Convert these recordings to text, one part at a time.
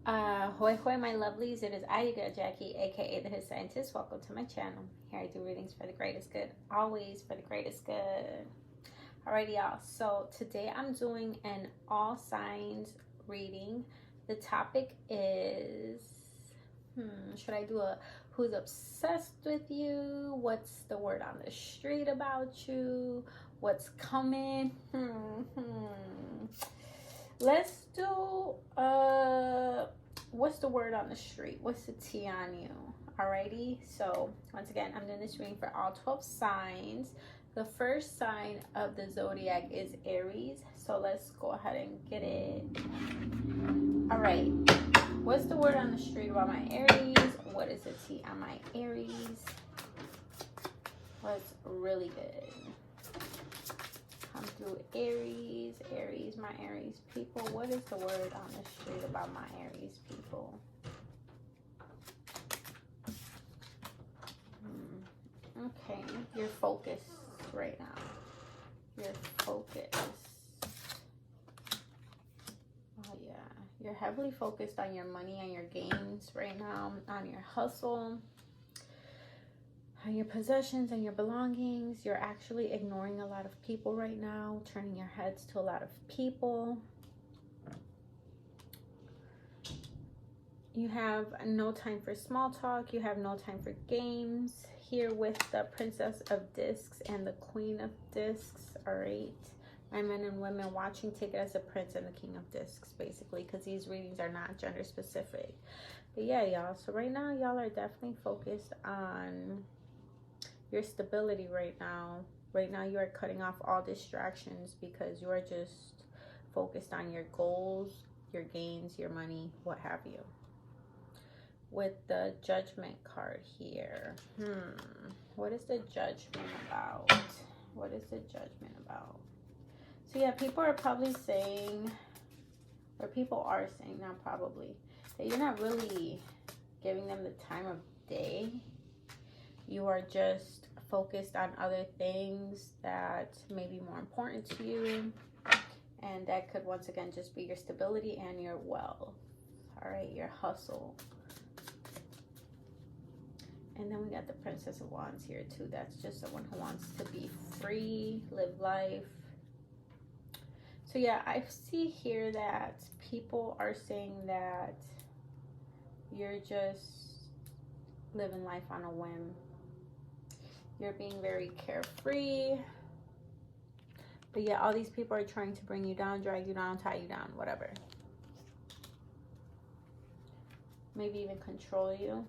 Hoi hoi my lovelies, it is I, your girl Jackie, aka the His Scientist. Welcome to my channel. Here I do readings for the greatest good, always for the greatest good. Alrighty y'all, so today I'm doing an all signs reading. The topic is, should I do a who's obsessed with you? What's the word on the street about you? What's coming? Let's do what's the word on the street? What's the tea on you? Alrighty, so once again, I'm doing this reading for all 12 signs. The first sign of the zodiac is Aries, so let's go ahead and get it. Alright, what's the word on the street about my Aries? What is the tea on my Aries? What's really good? Come through Aries, my Aries people. What is the word on the street about my Aries people? Okay, you're focused right now. You're focused. Oh yeah, you're heavily focused on your money and your gains right now, on your hustle, on your possessions and your belongings. You're actually ignoring a lot of people right now, turning your heads to a lot of people. You have no time for small talk. You have no time for games. Here with the Princess of Discs and the Queen of Discs. All right, my men and women watching, take it as a Prince and the King of Discs, basically, because these readings are not gender specific. But yeah, y'all, so right now y'all are definitely focused on your stability right now. Right now you are cutting off all distractions because you are just focused on your goals, your gains, your money, what have you. With the Judgment card here, what is the Judgment about? What is the Judgment about? So yeah, people are probably saying, or people are saying, not probably, that you're not really giving them the time of day. You are just focused on other things that may be more important to you, and that could once again just be your stability and your wealth. All right, your hustle. And then we got the Princess of Wands here too. That's just someone who wants to be free, live life. So yeah, I see here that people are saying that you're just living life on a whim. You're being very carefree. But yeah, all these people are trying to bring you down, drag you down, tie you down, whatever. Maybe even control you.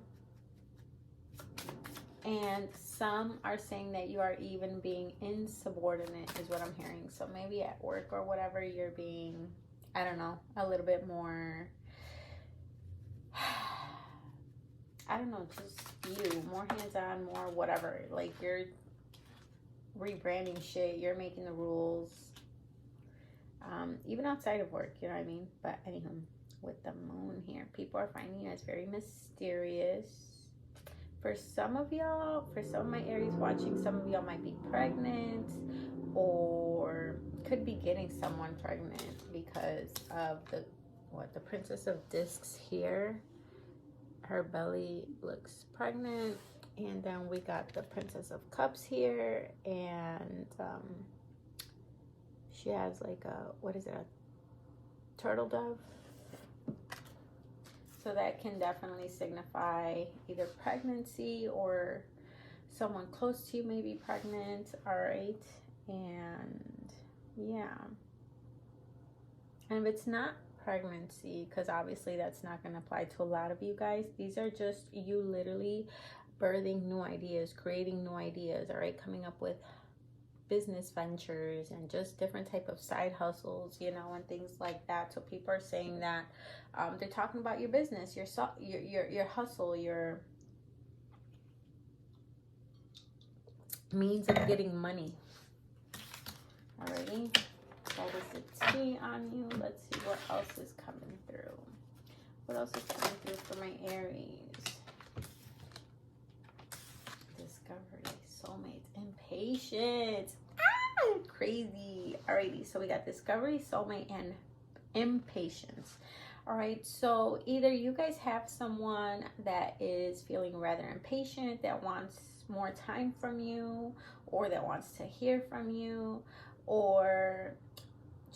And some are saying that you are even being insubordinate is what I'm hearing. So maybe at work or whatever, you're being, I don't know, a little bit more, I don't know, just you, more hands-on, more whatever. Like you're rebranding shit, you're making the rules, even outside of work, you know what I mean? But anywho, with the moon here, people are finding you as very mysterious. For some of y'all, for some of my Aries watching, some of y'all might be pregnant or could be getting someone pregnant because of the Princess of Discs here. Her belly looks pregnant. And then we got the Princess of Cups here, and she has like a, what is it, a turtle dove? So that can definitely signify either pregnancy or someone close to you may be pregnant. All right, and yeah. And if it's not pregnancy, because obviously that's not going to apply to a lot of you guys, these are just you literally birthing new ideas, creating new ideas, all right, coming up with business ventures and just different type of side hustles, you know, and things like that. So people are saying that they're talking about your business, your hustle, your means of getting money. Alrighty, that is the tea on you. Let's see what else is coming through. What else is coming through for my Aries? Discovery, soulmates, impatience. Crazy. Alrighty, so we got discovery, soulmate, and impatience. All right, so either you guys have someone that is feeling rather impatient, that wants more time from you, or that wants to hear from you, or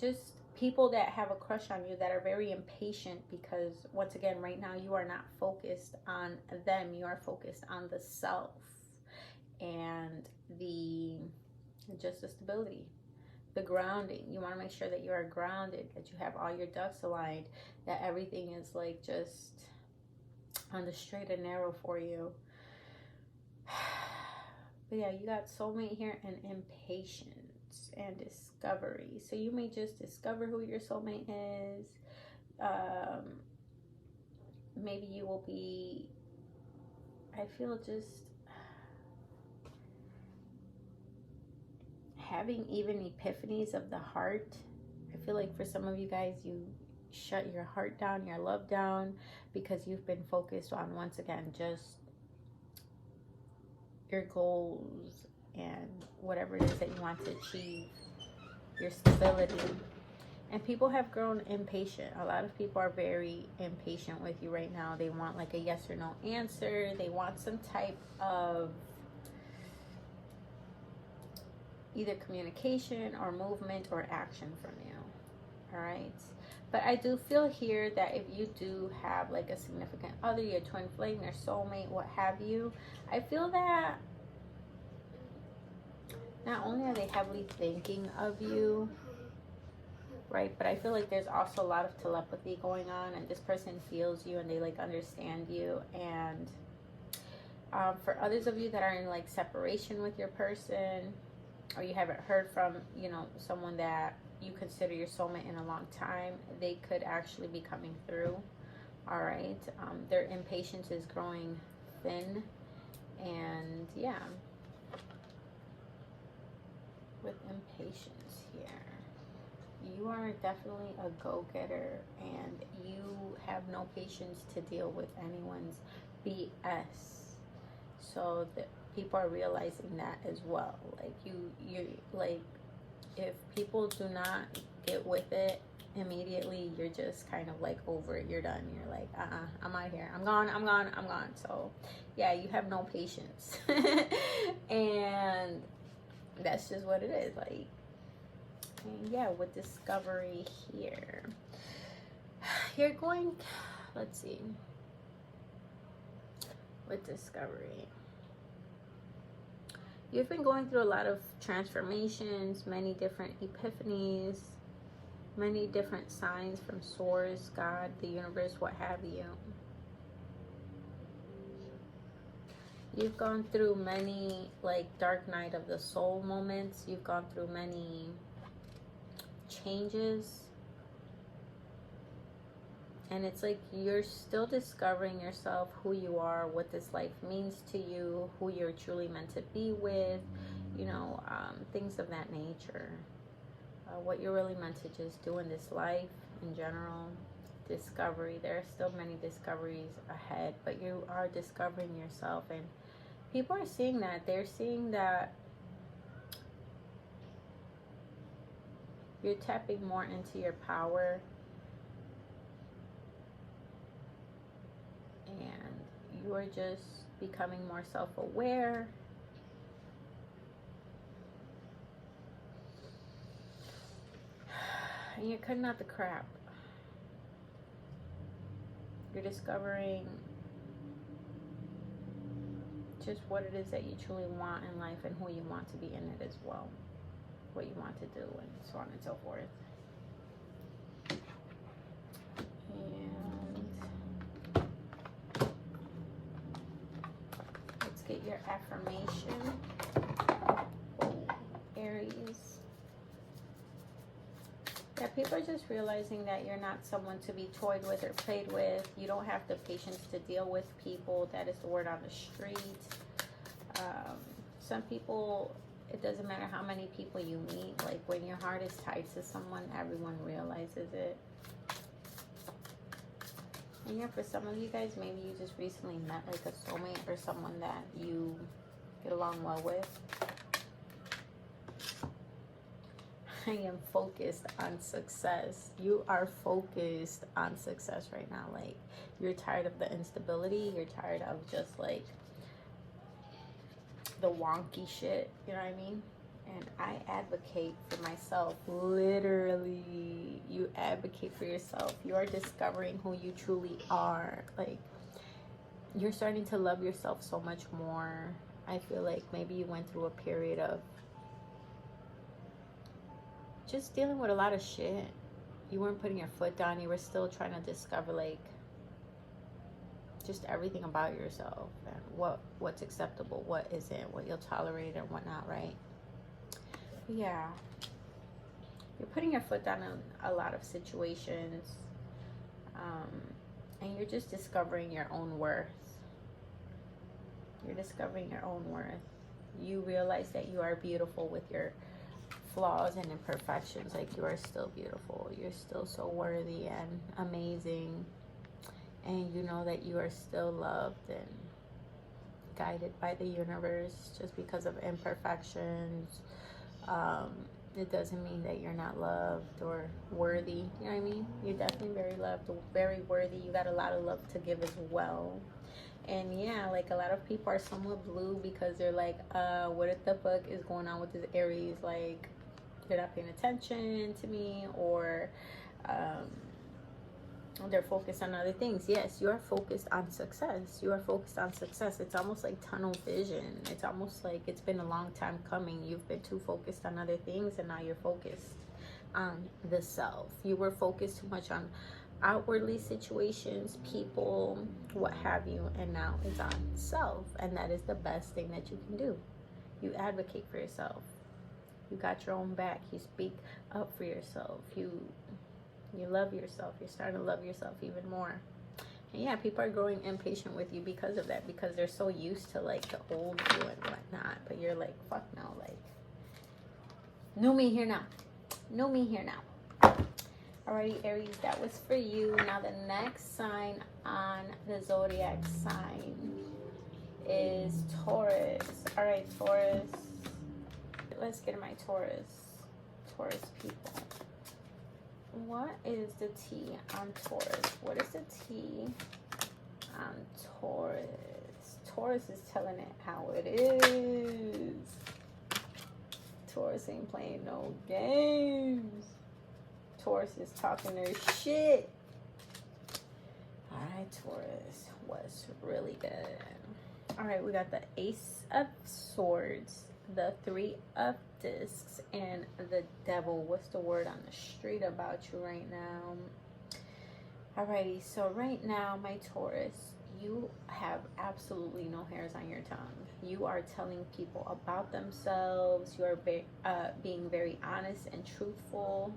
just people that have a crush on you that are very impatient because, once again, right now you are not focused on them. You are focused on the self and just the stability, the grounding. You want to make sure that you are grounded, that you have all your ducks aligned, that everything is like just on the straight and narrow for you. But yeah, you got soulmate here and impatience and discovery. So you may just discover who your soulmate is. Maybe you will be, I feel, just having even epiphanies of the heart. I feel like for some of you guys, you shut your heart down, your love down, because you've been focused on, once again, just your goals and whatever it is that you want to achieve, your stability. And people have grown impatient. A lot of people are very impatient with you right now. They want like a yes or no answer. They want some type of either communication or movement or action from you. All right. But I do feel here that if you do have like a significant other, your twin flame, your soulmate, what have you, I feel that not only are they heavily thinking of you, right, but I feel like there's also a lot of telepathy going on, and this person feels you and they like understand you. And for others of you that are in like separation with your person, or you haven't heard from, you know, someone that you consider your soulmate in a long time, they could actually be coming through. All right. Their impatience is growing thin. And yeah, with impatience here, you are definitely a go-getter, and you have no patience to deal with anyone's BS. So that people are realizing that as well. Like you like, if people do not get with it immediately, you're just kind of like over it. You're done. You're like, I'm out of here. I'm gone. So yeah, you have no patience. And that's just what it is. Like, and yeah, with discovery here, you're going, let's see, with discovery, you've been going through a lot of transformations, many different epiphanies, many different signs from Source, God, the universe, what have you. You've gone through many like dark night of the soul moments. You've gone through many changes. And it's like you're still discovering yourself, who you are, what this life means to you, who you're truly meant to be with, you know, things of that nature. What you're really meant to just do in this life in general. Discovery. There are still many discoveries ahead, but you are discovering yourself, and people are seeing that. They're seeing that you're tapping more into your power, and you are just becoming more self-aware. And you're cutting out the crap. You're discovering just what it is that you truly want in life and who you want to be in it as well. What you want to do, and so on and so forth. And let's get your affirmation. Oh, Aries. Yeah, people are just realizing that you're not someone to be toyed with or played with. You don't have the patience to deal with people. That is the word on the street. Some people, it doesn't matter how many people you meet. Like, when your heart is tied to someone, everyone realizes it. And yeah, for some of you guys, maybe you just recently met like a soulmate or someone that you get along well with. I am focused on success. You are focused on success right now. Like, you're tired of the instability. You're tired of just like the wonky shit. You know what I mean? And I advocate for myself. Literally, you advocate for yourself. You are discovering who you truly are. Like, you're starting to love yourself so much more. I feel like maybe you went through a period of just dealing with a lot of shit. You weren't putting your foot down. You were still trying to discover like just everything about yourself and what's acceptable, what isn't, what you'll tolerate and whatnot, right? Yeah, you're putting your foot down in a lot of situations, and you're just discovering your own worth. You're discovering your own worth. You realize that you are beautiful with your flaws and imperfections. Like, you are still beautiful. You're still so worthy and amazing, and you know that you are still loved and guided by the universe. Just because of imperfections, it doesn't mean that you're not loved or worthy. You know what I mean? You're definitely very loved, very worthy. You got a lot of love to give as well. And yeah, like, a lot of people are somewhat blue because they're like, what the fuck is going on with this Aries? Like, they're not paying attention to me, or they're focused on other things. Yes, you are focused on success. You are focused on success. It's almost like tunnel vision. It's almost like it's been a long time coming. You've been too focused on other things, and now you're focused on the self. You were focused too much on outwardly situations, people, what have you, and now it's on self. And that is the best thing that you can do. You advocate for yourself. You got your own back. You speak up for yourself. You love yourself. You're starting to love yourself even more. And yeah, people are growing impatient with you because of that, because they're so used to like the old you and whatnot. But you're like, fuck no, like, new me here now. New me here now. Alrighty, Aries, that was for you. Now the next sign on the zodiac sign is Taurus. Alright, Taurus. Let's get my Taurus people. What is the T on Taurus? What is the T on Taurus? Taurus is telling it how it is. Taurus ain't playing no games. Taurus is talking their shit. Alright, Taurus. What's really good? Alright, we got the Ace of Swords, the Three of Discs, and the Devil. What's the word on the street about you right now? Alrighty, so right now, my Taurus, you have absolutely no hairs on your tongue. You are telling people about themselves. You are being very honest and truthful.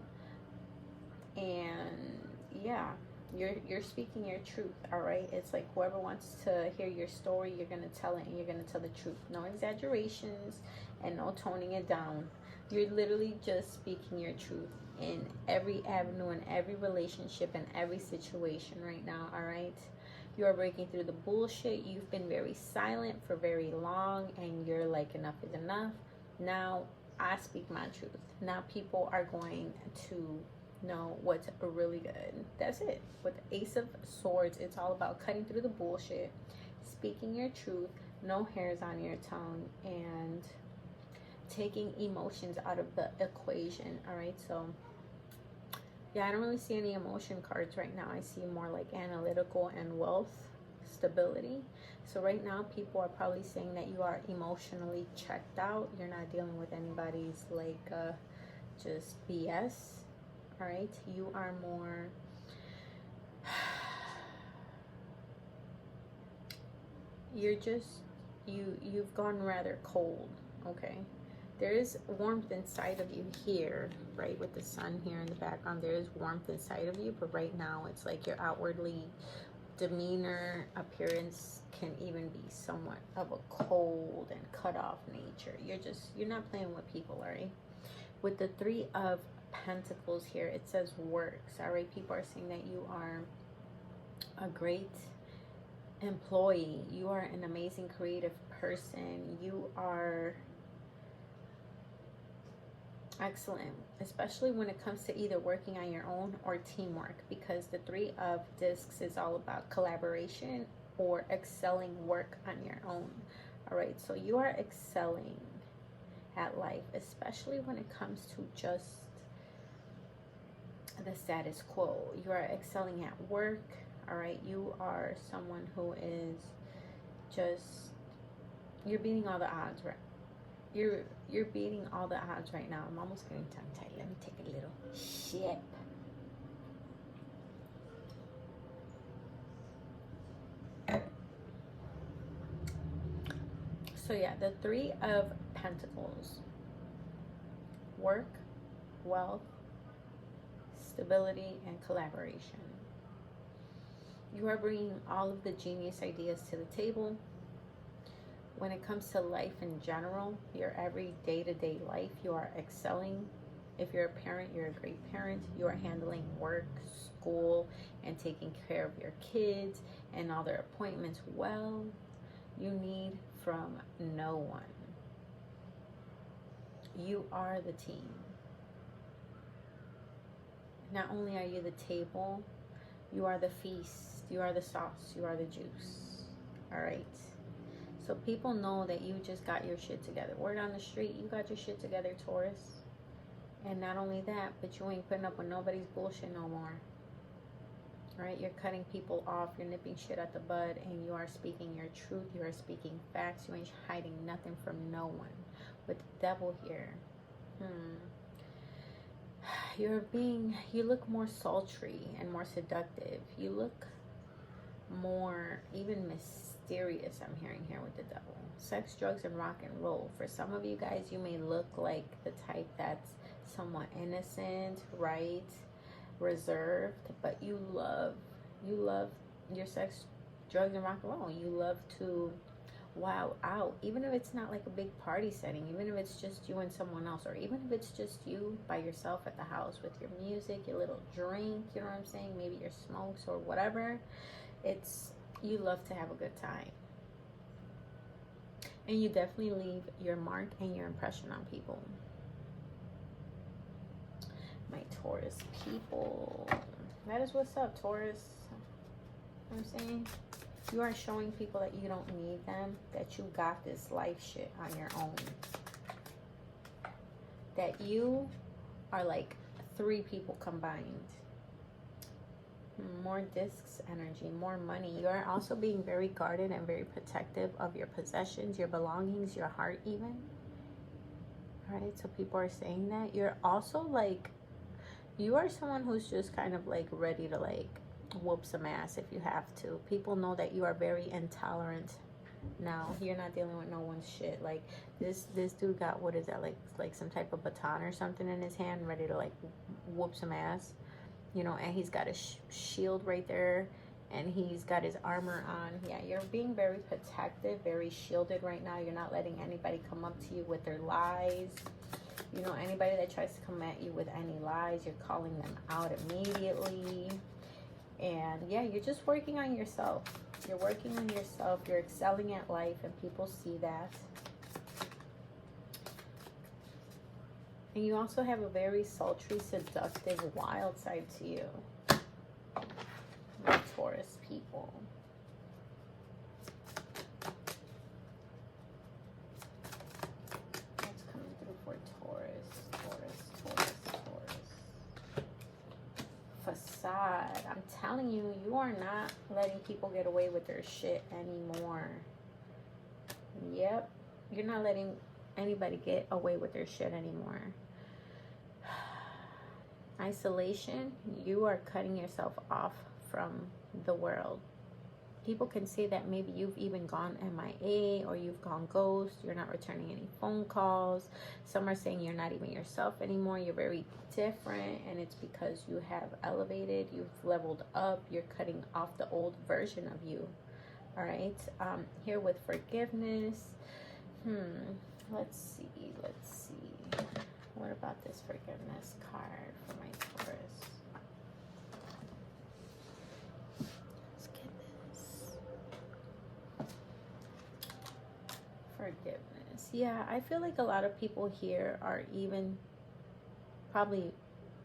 And yeah, you're speaking your truth. All right, it's like whoever wants to hear your story, you're gonna tell it, and you're gonna tell the truth. No exaggerations and no toning it down. You're literally just speaking your truth in every avenue, in every relationship, in every situation right now. All right, you are breaking through the bullshit. You've been very silent for very long, and you're like, enough is enough. Now I speak my truth. Now people are going to know what's really good. That's it. With the Ace of Swords, it's all about cutting through the bullshit, speaking your truth, no hairs on your tongue, and taking emotions out of the equation. All right, so yeah, I don't really see any emotion cards right now. I see more like analytical and wealth, stability. So right now, people are probably saying that you are emotionally checked out. You're not dealing with anybody's like just BS. All right, you are more you've gone rather cold. Okay, there is warmth inside of you here, right? With the sun here in the background, there is warmth inside of you, but right now it's like your outwardly demeanor, appearance can even be somewhat of a cold and cut off nature. You're not playing with people. All right, with the Three of Pentacles here, it says works. All right, people are saying that you are a great employee. You are an amazing creative person. You are Excellent, especially when it comes to either working on your own or teamwork, because the Three of Discs is all about collaboration or excelling work on your own. All right, so you are excelling at life, especially when it comes to just the status quo. You are excelling at work. All right, you are someone who is just, you're beating all the odds, right? You're beating all the odds right now. I'm almost getting tongue tied. Let me take a little sip. So yeah, the Three of Pentacles. Work, wealth, stability, and collaboration. You are bringing all of the genius ideas to the table. When it comes to life in general, your every day-to-day life, you are excelling. If you're a parent, you're a great parent. You are handling work, school, and taking care of your kids and all their appointments well. You need from no one. You are the team. Not only are you the table, you are the feast. You are the sauce. You are the juice. All right? So people know that you just got your shit together. Word on the street, you got your shit together, Taurus. And not only that, but you ain't putting up with nobody's bullshit no more. Right? You're cutting people off. You're nipping shit at the bud. And you are speaking your truth. You are speaking facts. You ain't hiding nothing from no one. With the devil here. You look more sultry and more seductive. You look more, even mysterious, I'm hearing here with the devil. Sex, drugs, and rock and roll. For some of you guys, you may look like the type that's somewhat innocent, right? Reserved, but you love your sex, drugs, and rock and roll. You love to wow out, even if it's not like a big party setting, even if it's just you and someone else, or even if it's just you by yourself at the house with your music, your little drink, you know what I'm saying, maybe your smokes or whatever. It's, you love to have a good time, and you definitely leave your mark and your impression on people. My Taurus people, that is what's up, Taurus. You know what I'm saying? You are showing people that you don't need them, that you got this life shit on your own, that you are like 3 people combined. More discs energy, more money. You are also being very guarded and very protective of your possessions, your belongings, your heart even. All right, so people are saying that. You're also like, you are someone who's just kind of like ready to like whoop some ass if you have to. People know that you are very intolerant now. You're not dealing with no one's shit. Like this dude got, what is that, like some type of baton or something in his hand, ready to like whoop some ass, you know. And he's got a shield right there, and he's got his armor on. Yeah, you're being very protective, very shielded right now. You're not letting anybody come up to you with their lies. You know, anybody that tries to come at you with any lies, you're calling them out immediately. And yeah, you're just working on yourself. You're working on yourself. You're excelling at life, and people see that. And you also have a very sultry, seductive, wild side to you, my Taurus people. What's coming through for Taurus? Facade. I'm telling you, you are not letting people get away with their shit anymore. Yep, you're not letting anybody get away with their shit anymore. Isolation. You are cutting yourself off from the world. People can say that maybe you've even gone MIA or you've gone ghost. You're not returning any phone calls. Some are saying you're not even yourself anymore. You're very different, and it's because you have elevated. You've leveled up. You're cutting off the old version of you. All right. Here with forgiveness. Let's see. What about this forgiveness card for my Taurus? Forgiveness. Yeah, I feel like a lot of people here are even probably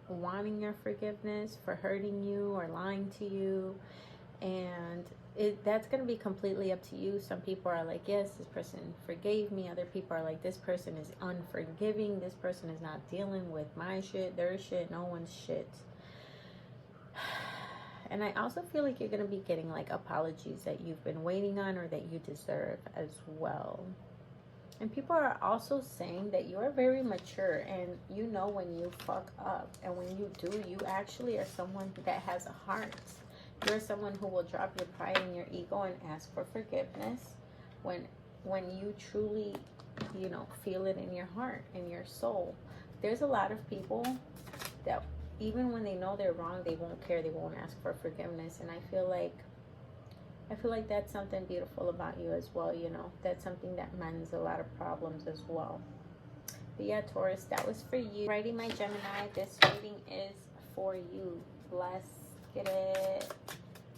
wanting your forgiveness for hurting you or lying to you. And that's going to be completely up to you. Some people are like, yes, this person forgave me. Other people are like, this person is unforgiving. This person is not dealing with my shit, their shit, no one's shit. And I also feel like you're going to be getting like apologies that you've been waiting on or that you deserve as well. And people are also saying that you are very mature and you know when you fuck up. And when you do, you actually are someone that has a heart. You're someone who will drop your pride and your ego and ask for forgiveness when you truly, you know, feel it in your heart, in your soul. There's a lot of people that even when they know they're wrong, they won't care, they won't ask for forgiveness. And I feel like that's something beautiful about you as well, you know. That's something that mends a lot of problems as well. But yeah, Taurus, that was for you. Alrighty, my Gemini, this reading is for you. Bless. Get it.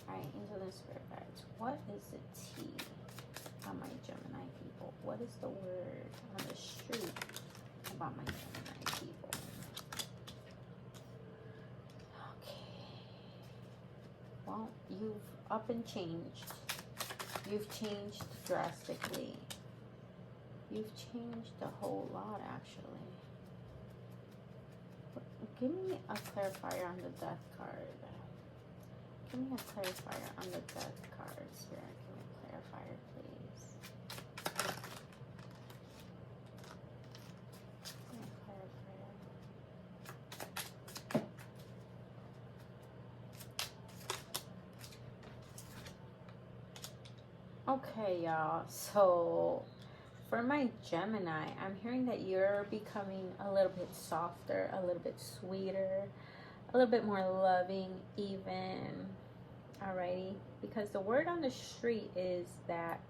Alright, angel and spirit guides. What is the T on my Gemini people? What is the word on the street about my Gemini people? Okay. Well, you've up and changed. You've changed drastically. You've changed a whole lot, actually. Give me a clarifier on the death card. Give me a clarifier on the death card, Spirit. Give me a clarifier, please. Give me a clarifier. Okay, y'all. So, for my Gemini, I'm hearing that you're becoming a little bit softer, a little bit sweeter, a little bit more loving, even. Alrighty, because the word on the street is that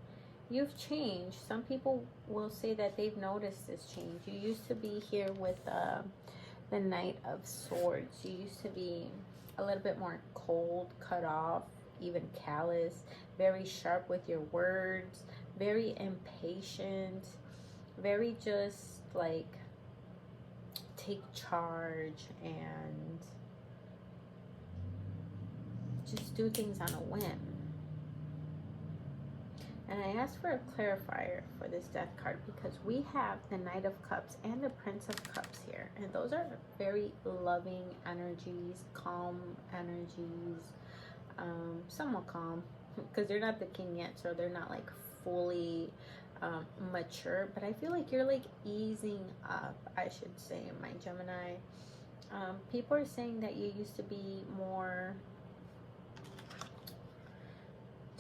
you've changed. Some people will say that they've noticed this change. You used to be here with the Knight of Swords. You used to be a little bit more cold, cut off, even callous, very sharp with your words, very impatient, very just like take charge and just do things on a whim. And I asked for a clarifier for this death card because we have the Knight of Cups and the Prince of Cups here. And those are very loving energies, calm energies, somewhat calm because they're not the king yet, so they're not like fully mature. But I feel like you're like easing up, I should say, my Gemini. People are saying that you used to be more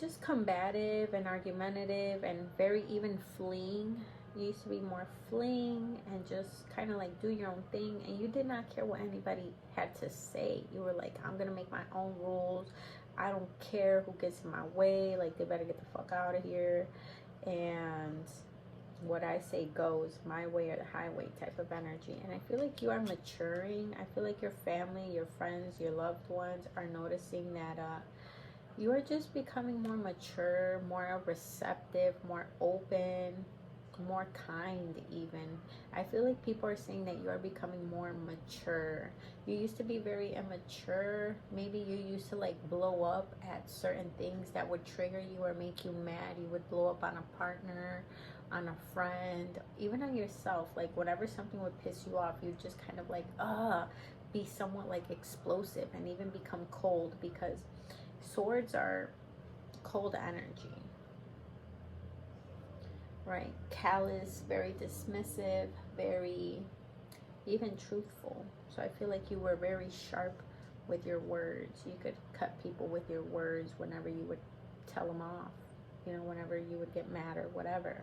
just combative and argumentative and very even fleeing. You used to be more fleeing and just kind of like do your own thing, and you did not care what anybody had to say. You were like, I'm gonna make my own rules. I don't care who gets in my way. Like, they better get the fuck out of here, and what I say goes, my way or the highway type of energy. And I feel like you are maturing. I feel like your family, your friends, your loved ones are noticing that you are just becoming more mature, more receptive, more open, more kind even. I feel like people are saying that you are becoming more mature. You used to be very immature. Maybe you used to like blow up at certain things that would trigger you or make you mad. You would blow up on a partner, on a friend, even on yourself. Like whenever something would piss you off, you just kind of like be somewhat like explosive and even become cold, because swords are cold energy, right? Callous, very dismissive, very even truthful. So I feel like you were very sharp with your words. You could cut people with your words whenever you would tell them off, you know, whenever you would get mad or whatever.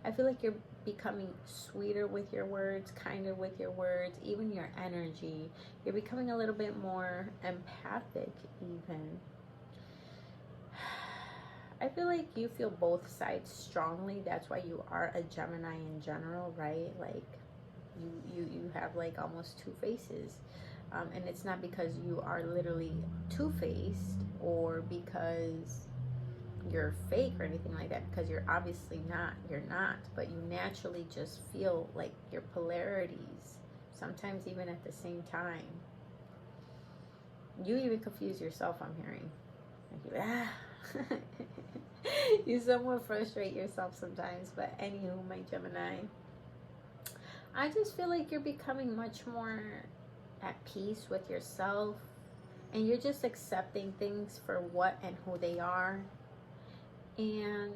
I feel like you're becoming sweeter with your words, kinder with your words, even your energy. You're becoming a little bit more empathic even. I feel like you feel both sides strongly. That's why you are a Gemini in general, right? Like you have like almost two faces. And it's not because you are literally two-faced or because you're fake or anything like that, because you're obviously not. You're not. But you naturally just feel like your polarities sometimes even at the same time. You even confuse yourself, I'm hearing. Like, you somewhat frustrate yourself sometimes. But anywho, my Gemini, I just feel like you're becoming much more at peace with yourself. And you're just accepting things for what and who they are. And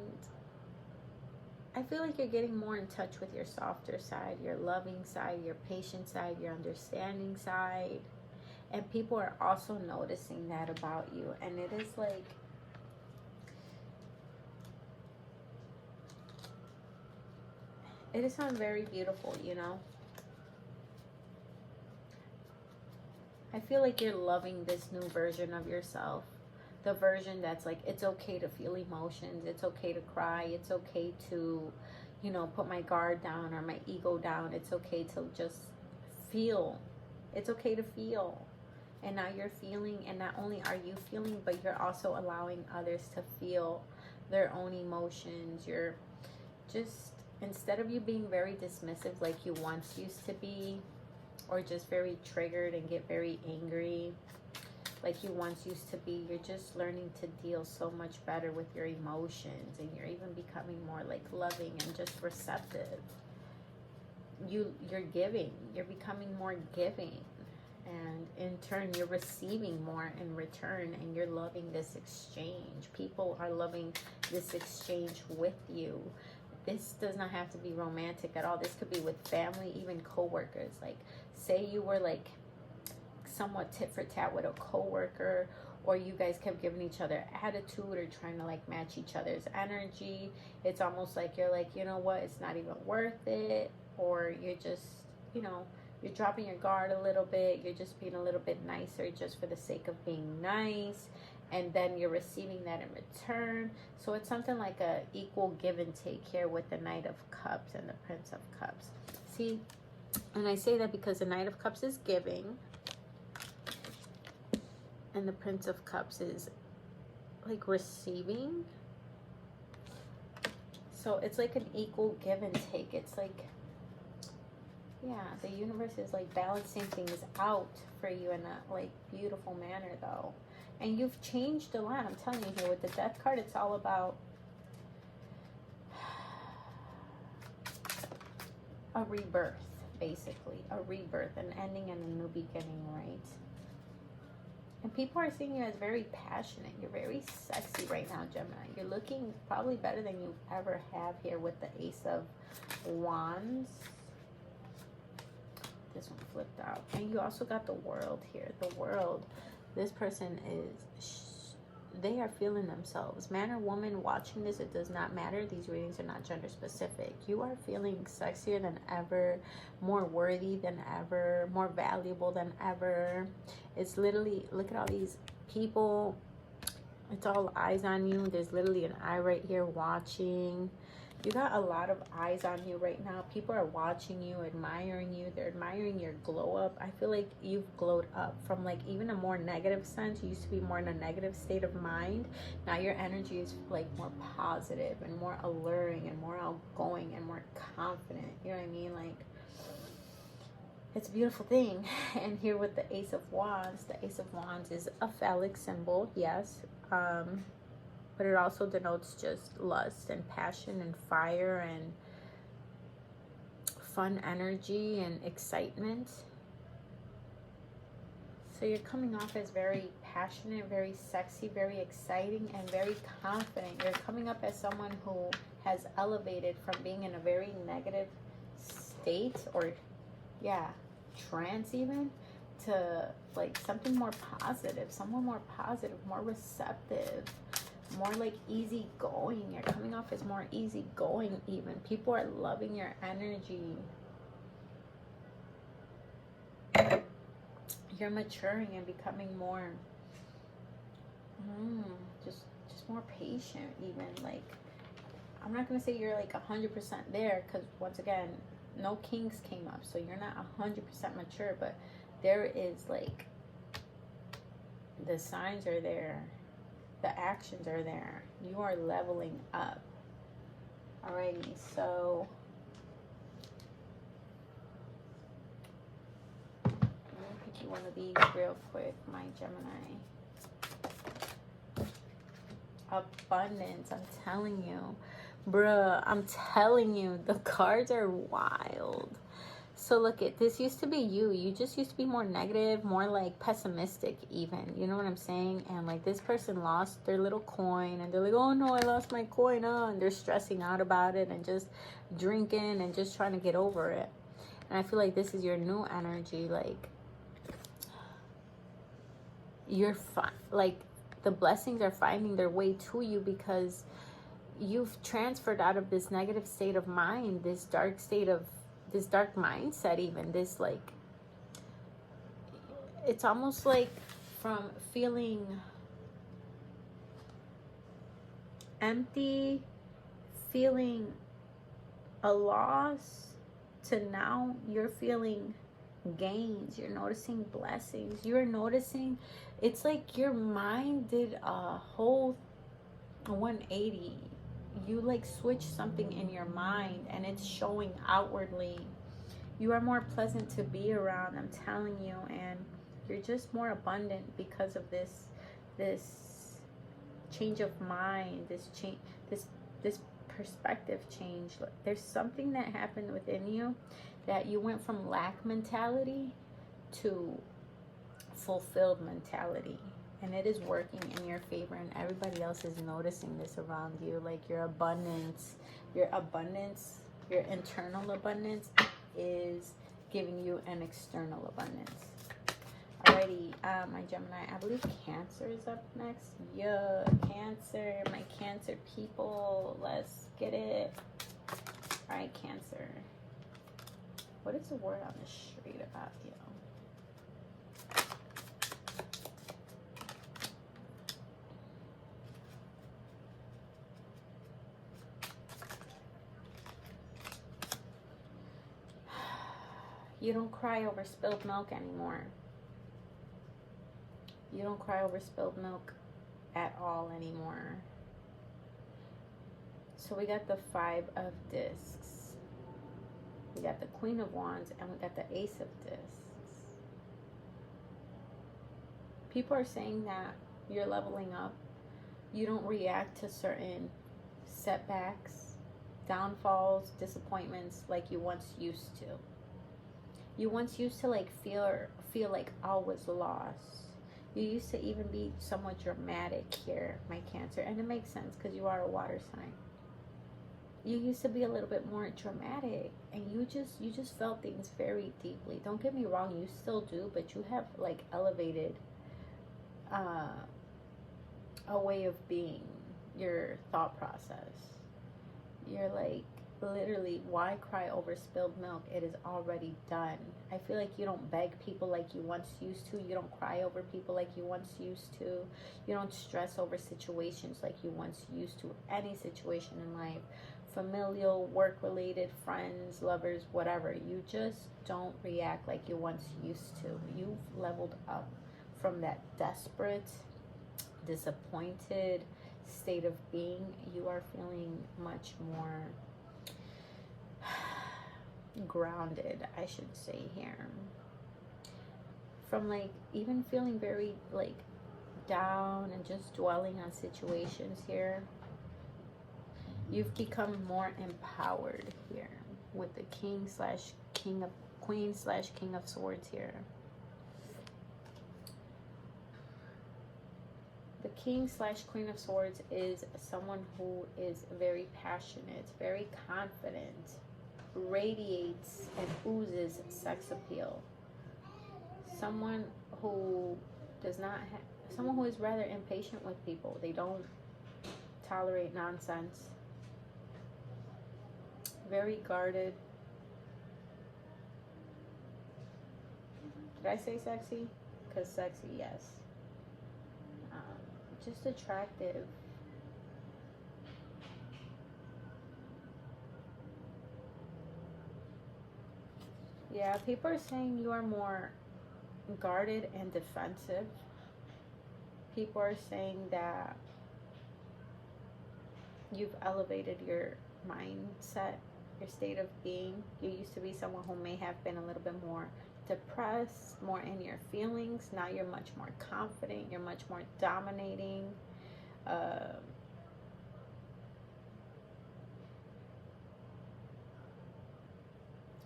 I feel like you're getting more in touch with your softer side, your loving side, your patient side, your understanding side. And people are also noticing that about you. And it is like, it sounds very beautiful, you know. I feel like you're loving this new version of yourself. The version that's like, it's okay to feel emotions. It's okay to cry. It's okay to, you know, put my guard down or my ego down. It's okay to just feel. It's okay to feel. And now you're feeling, and not only are you feeling, but you're also allowing others to feel their own emotions. You're just, instead of you being very dismissive like you once used to be, or just very triggered and get very angry like you once used to be, you're just learning to deal so much better with your emotions, and you're even becoming more like loving and just receptive. You're giving, you're becoming more giving, and in turn you're receiving more in return, and you're loving this exchange. People are loving this exchange with you. This does not have to be romantic at all. This could be with family, even co-workers. Like, say you were like somewhat tit for tat with a co-worker, or you guys kept giving each other attitude or trying to like match each other's energy. It's almost like you're like, you know what, it's not even worth it. Or you're just, you know, you're dropping your guard a little bit. You're just being a little bit nicer just for the sake of being nice. And then you're receiving that in return. So it's something like a equal give and take here with the Knight of Cups and the Prince of Cups. See, and I say that because the Knight of Cups is giving, and the Prince of Cups is like receiving. So it's like an equal give and take. It's like, yeah, the universe is like balancing things out for you in a like beautiful manner though. And you've changed a lot. I'm telling you here with the Death card, it's all about a rebirth, basically. A rebirth, an ending and a new beginning, right? And people are seeing you as very passionate. You're very sexy right now, Gemini. You're looking probably better than you ever have here with the Ace of Wands. This one flipped out. And you also got the World here. The World. This person is, they are feeling themselves. Man or woman watching this, it does not matter. These readings are not gender specific. You are feeling sexier than ever, more worthy than ever, more valuable than ever. It's literally, look at all these people. It's all eyes on you. There's literally an eye right here watching. You got a lot of eyes on you right now. People are watching you, admiring you. They're admiring your glow up. I feel like you've glowed up from like even a more negative sense. You used to be more in a negative state of mind. Now your energy is like more positive and more alluring and more outgoing and more confident. You know what I mean? Like, it's a beautiful thing. And here with the Ace of Wands, the Ace of Wands is a phallic symbol, yes. But it also denotes just lust and passion and fire and fun energy and excitement. So you're coming off as very passionate, very sexy, very exciting, and very confident. You're coming up as someone who has elevated from being in a very negative state, or yeah, trance even, to like something more positive, someone more positive, more receptive, more like easygoing. You're coming off as more easygoing even. People are loving your energy. You're maturing and becoming more just more patient even. Like, I'm not gonna say you're like 100% there, because once again, no kings came up, so you're not 100% mature, but there is like, the signs are there, the actions are there. You are leveling up. Alrighty, so you one of these real quick, my Gemini. Abundance, I'm telling you. Bruh, I'm telling you, the cards are wild. So look, this used to be you. You just used to be more negative, more like pessimistic even. You know what I'm saying? And like this person lost their little coin and they're like, oh no, I lost my coin. And they're stressing out about it and just drinking and just trying to get over it. And I feel like this is your new energy. Like you're fine. Like the blessings are finding their way to you because you've transferred out of this negative state of mind, this dark state of, this dark mindset even, this like, it's almost like from feeling empty, feeling a loss, to now you're feeling gains, you're noticing blessings, you're noticing, it's like your mind did a whole 180. You like switch something in your mind and it's showing outwardly. You are more pleasant to be around, I'm telling you, and you're just more abundant because of this change of mind, this change, this perspective change. There's something that happened within you that you went from lack mentality to fulfilled mentality. And it is working in your favor, and everybody else is noticing this around you. Like your abundance, your internal abundance is giving you an external abundance. Alrighty, my Gemini, I believe Cancer is up next. Yeah, Cancer, my Cancer people, let's get it. Alright, Cancer. What is the word on the street about you? You don't cry over spilled milk anymore. You don't cry over spilled milk at all anymore. So we got the 5 of discs. We got the Queen of Wands and we got the Ace of discs. People are saying that you're leveling up. You don't react to certain setbacks, downfalls, disappointments like you once used to. You once used to like feel like all was lost. You used to even be somewhat dramatic here, my Cancer, and it makes sense because you are a water sign. You used to be a little bit more dramatic, and you just felt things very deeply. Don't get me wrong, you still do, but you have like elevated a way of being, your thought process. You're like, literally, why cry over spilled milk? It is already done. I feel like you don't beg people like you once used to. You don't cry over people like you once used to. You don't stress over situations like you once used to. Any situation in life, familial, work-related, friends, lovers, whatever. You just don't react like you once used to. You've leveled up from that desperate, disappointed state of being. You are feeling much more grounded, I should say here. From like even feeling very like down and just dwelling on situations here, you've become more empowered here with the Queen slash King of Swords here. The King slash Queen of Swords is someone who is very passionate, very confident, radiates and oozes sex appeal. Someone who does not someone who is rather impatient with people. They don't tolerate nonsense. Very guarded. Did I say sexy? Because sexy, yes. Just attractive. Yeah, people are saying you are more guarded and defensive. People are saying that you've elevated your mindset, your state of being. You used to be someone who may have been a little bit more depressed, more in your feelings. Now you're much more confident. You're much more dominating.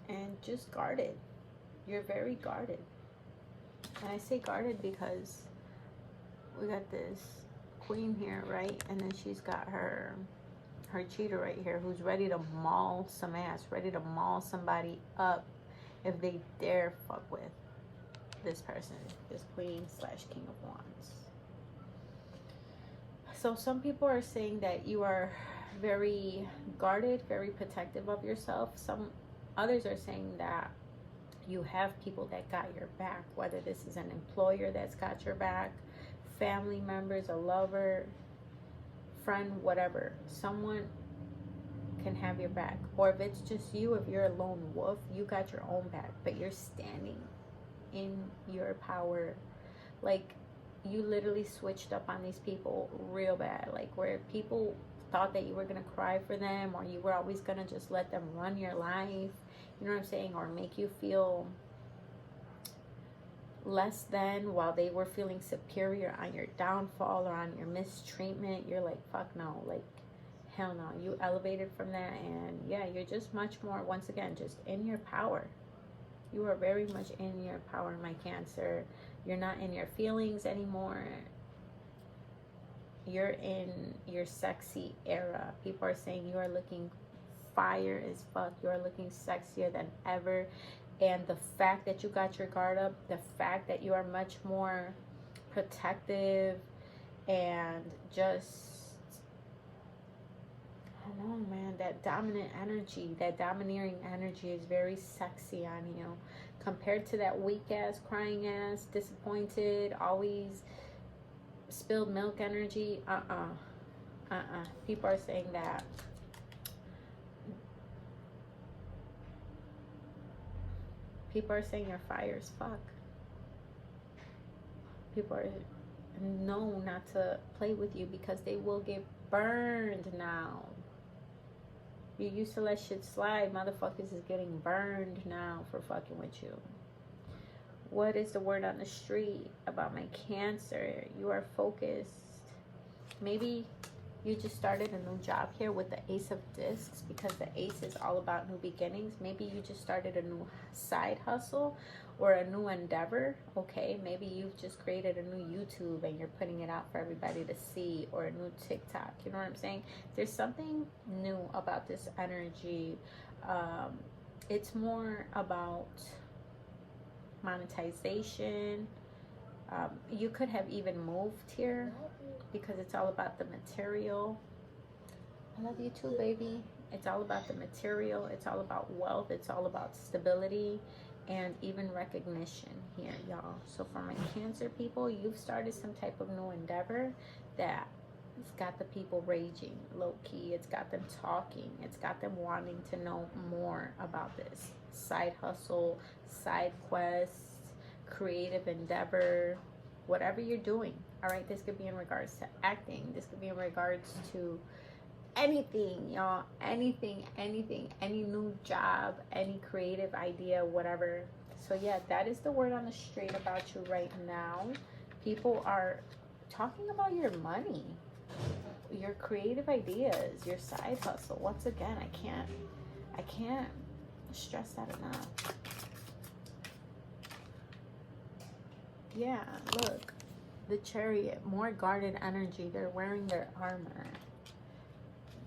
And just guarded. You're very guarded. And I say guarded because we got this queen here, right? And then she's got her cheater right here who's ready to maul some ass, ready to maul somebody up if they dare fuck with this person, this queen slash king of wands. So some people are saying that you are very guarded, very protective of yourself. Some others are saying that you have people that got your back, whether this is an employer that's got your back, family members, a lover, friend, whatever. Someone can have your back. Or if it's just you, if you're a lone wolf, you got your own back, but you're standing in your power. Like, you literally switched up on these people real bad. Like, where people thought that you were gonna cry for them, or you were always gonna just let them run your life, you know what I'm saying, or make you feel less than while they were feeling superior on your downfall or on your mistreatment. You're like, fuck no, like, hell no. You elevated from that, and yeah, you're just much more, once again, just in your power. You are very much in your power, my Cancer. You're not in your feelings anymore. You're in your sexy era. People are saying you are looking fire as fuck. You are looking sexier than ever. And the fact that you got your guard up, the fact that you are much more protective and just, I don't know, man, that dominant energy, that domineering energy is very sexy on you. Compared to that weak ass, crying ass, disappointed, always spilled milk energy. People are saying that people are saying you're fire as fuck. People are known not to play with you because they will get burned now. You used to let shit slide. Motherfuckers is getting burned now for fucking with you. What is the word on the street about my Cancer? You are focused. Maybe you just started a new job here with the Ace of Discs, because the Ace is all about new beginnings. Maybe you just started a new side hustle or a new endeavor. Okay, maybe you've just created a new YouTube and you're putting it out for everybody to see, or a new TikTok. You know what I'm saying? There's something new about this energy. It's more about monetization. You could have even moved here because it's all about the material. I love you too, baby. It's all about the material. It's all about wealth. It's all about stability and even recognition here, y'all. So for my Cancer people, you've started some type of new endeavor that it's got the people raging low-key. It's got them talking. It's got them wanting to know more about this side hustle, side quest, creative endeavor, whatever you're doing. All right, this could be in regards to acting. This could be in regards to anything, y'all. Anything, any new job, any creative idea, whatever. So yeah, that is the word on the street about you right now. People are talking about your money, your creative ideas, your side hustle. Once again, I can't stress that enough. Yeah, look, the Chariot, more guarded energy. They're wearing their armor.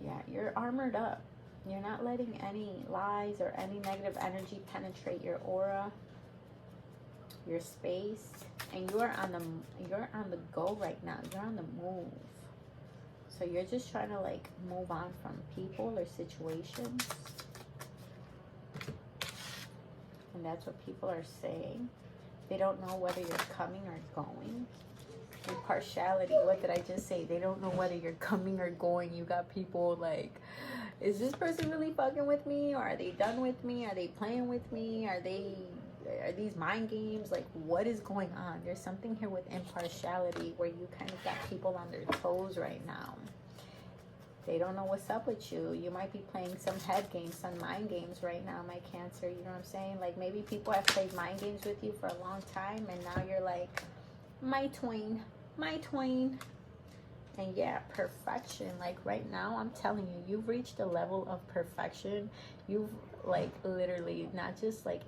Yeah, you're armored up. You're not letting any lies or any negative energy penetrate your aura, your space, and you're on the go right now. You're on the move. So you're just trying to like move on from people or situations. And that's what people are saying. They don't know whether you're coming or going. Impartiality, what did I just say? They don't know whether you're coming or going. You got people like, is this person really fucking with me? Or are they done with me? Are they playing with me? Are these mind games? Like, what is going on? There's something here with impartiality where you kind of got people on their toes right now. They don't know what's up with you. You might be playing some head games, some mind games right now, my Cancer. You know what I'm saying? Like, maybe people have played mind games with you for a long time, and now you're like, my twin, my twin. And yeah, perfection. Like, right now, I'm telling you, you've reached a level of perfection. You've, like, literally, not just, like,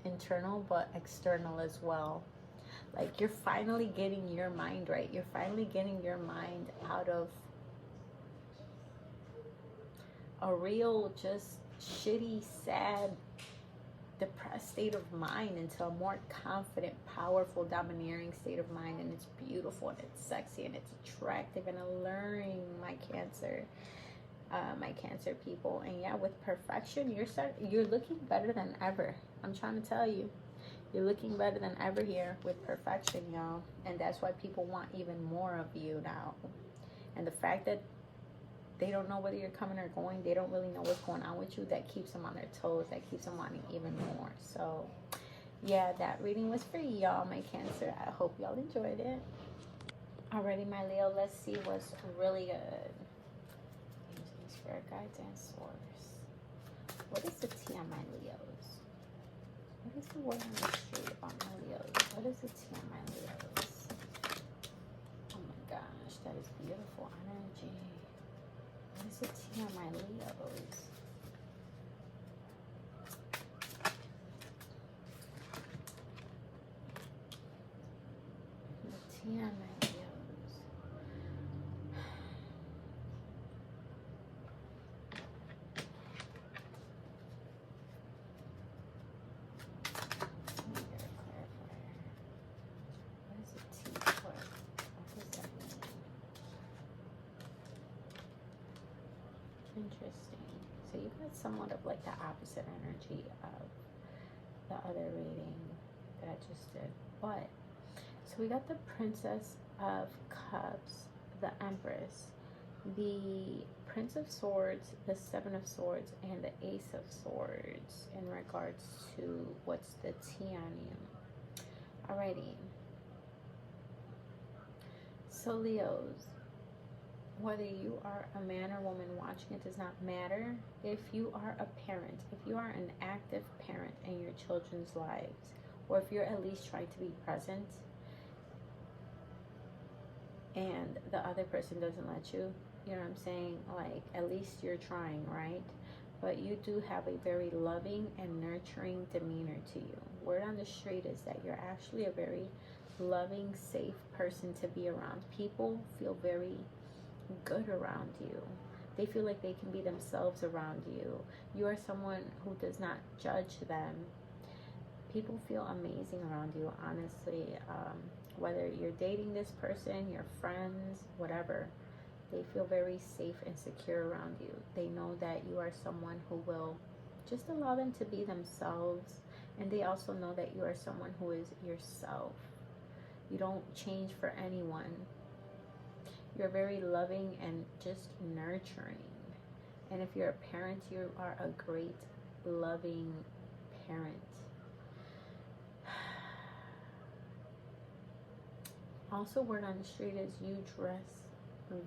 internal, but external as well. Like, you're finally getting your mind right. You're finally getting your mind out of a real just shitty, sad, depressed state of mind into a more confident, powerful, domineering state of mind. And it's beautiful and it's sexy and it's attractive and alluring, my Cancer. My Cancer people. And yeah, with perfection, you're looking better than ever. I'm trying to tell you, you're looking better than ever here with perfection, y'all. And that's why people want even more of you now. And the fact that they don't know whether you're coming or going, they don't really know what's going on with you, that keeps them on their toes, that keeps them wanting even more. So yeah, that reading was for y'all, my Cancer. I hope y'all enjoyed it. Alrighty, my Leo, let's see what's really good. Spirit guides and source. What is the tea on my Leos? What is the word on the street about my Leos? What is the tea on my Leos? Oh my gosh, that is beautiful energy. What is the tea on my Leos? The tea on my interesting. So you got somewhat of like the opposite energy of the other reading that I just did. But, so we got the Princess of Cups, the Empress, the Prince of Swords, the Seven of Swords, and the Ace of Swords in regards to what's the tea on you. Alrighty. So Leos, whether you are a man or woman watching, it does not matter. If you are a parent, if you are an active parent in your children's lives, or if you're at least trying to be present and the other person doesn't let you, you know what I'm saying? Like, at least you're trying, right? But you do have a very loving and nurturing demeanor to you. Word on the street is that you're actually a very loving, safe person to be around. People feel very good around you. They feel like they can be themselves around you. You are someone who does not judge them. People feel amazing around you, honestly. Whether you're dating this person, your friends, whatever, they feel very safe and secure around you. They know that you are someone who will just allow them to be themselves. And they also know that you are someone who is yourself. You don't change for anyone. You're very loving and just nurturing. And if you're a parent, you are a great, loving parent. Also, word on the street is you dress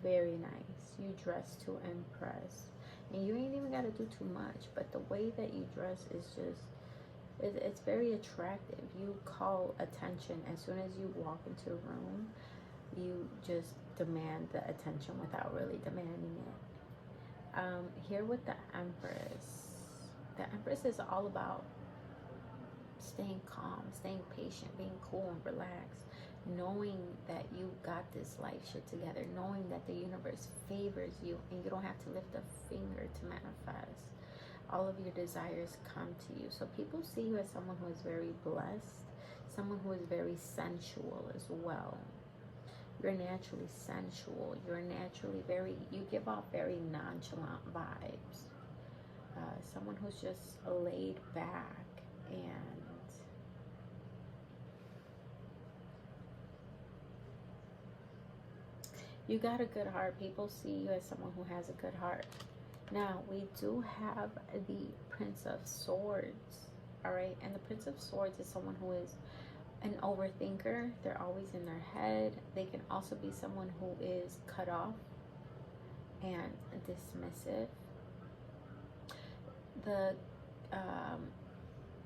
very nice. You dress to impress. And you ain't even got to do too much. But the way that you dress is just, it's very attractive. You call attention. As soon as you walk into a room, you just demand the attention without really demanding it. Here with the Empress. The Empress is all about staying calm, staying patient, being cool and relaxed, knowing that you got this life shit together, knowing that the universe favors you and you don't have to lift a finger to manifest. All of your desires come to you. So people see you as someone who is very blessed, someone who is very sensual as well. You're naturally sensual. You're naturally you give off very nonchalant vibes. Someone who's just laid back and you got a good heart. People see you as someone who has a good heart. Now, we do have the Prince of Swords, all right? And the Prince of Swords is someone who is an overthinker. They're always in their head. They can also be someone who is cut off and dismissive. The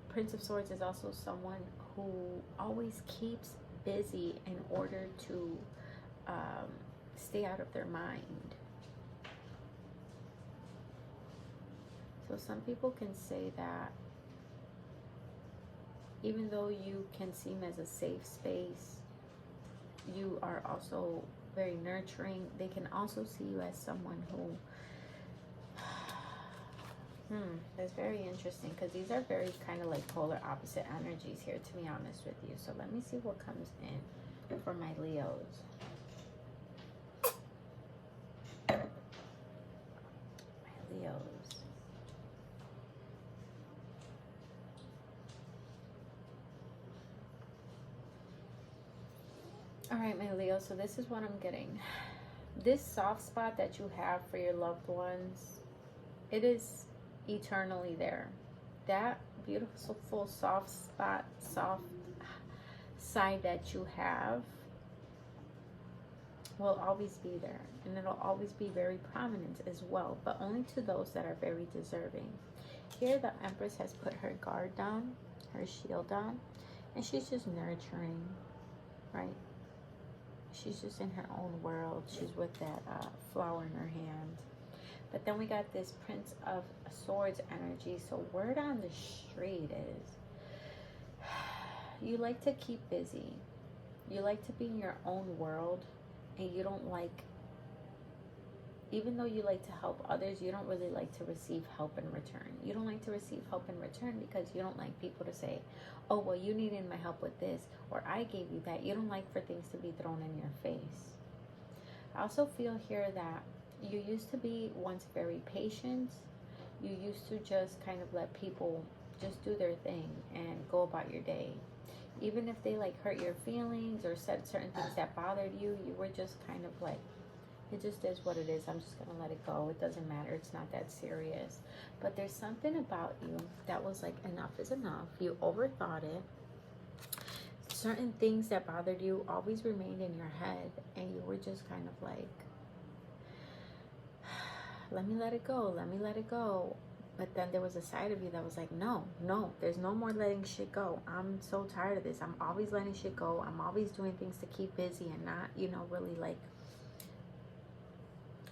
Prince of Swords is also someone who always keeps busy in order to stay out of their mind. So some people can say that even though you can seem as a safe space, you are also very nurturing. They can also see you as someone who that's very interesting, because these are very kind of like polar opposite energies here, to be honest with you. So let me see what comes in for my Leos. My Leos. All right, my Leo, so this is what I'm getting. This soft spot that you have for your loved ones, it is eternally there. That beautiful soft spot, soft side that you have will always be there, and it'll always be very prominent as well, but only to those that are very deserving. Here the Empress has put her guard down, her shield down, and she's just nurturing, right? She's just in her own world. She's with that flower in her hand. But then we got this Prince of Swords energy. So word on the street is you like to keep busy. You like to be in your own world, and you don't like, even though you like to help others, you don't really like to receive help in return. You don't like to receive help in return because you don't like people to say, oh, well, you needed my help with this, or I gave you that. You don't like for things to be thrown in your face. I also feel here that you used to be once very patient. You used to just kind of let people just do their thing and go about your day. Even if they like hurt your feelings or said certain things that bothered you, you were just kind of like, it just is what it is. I'm just going to let it go. It doesn't matter. It's not that serious. But there's something about you that was like, enough is enough. You overthought it. Certain things that bothered you always remained in your head, and you were just kind of like, let me let it go. Let me let it go. But then there was a side of you that was like, no, there's no more letting shit go. I'm so tired of this. I'm always letting shit go. I'm always doing things to keep busy and not, really like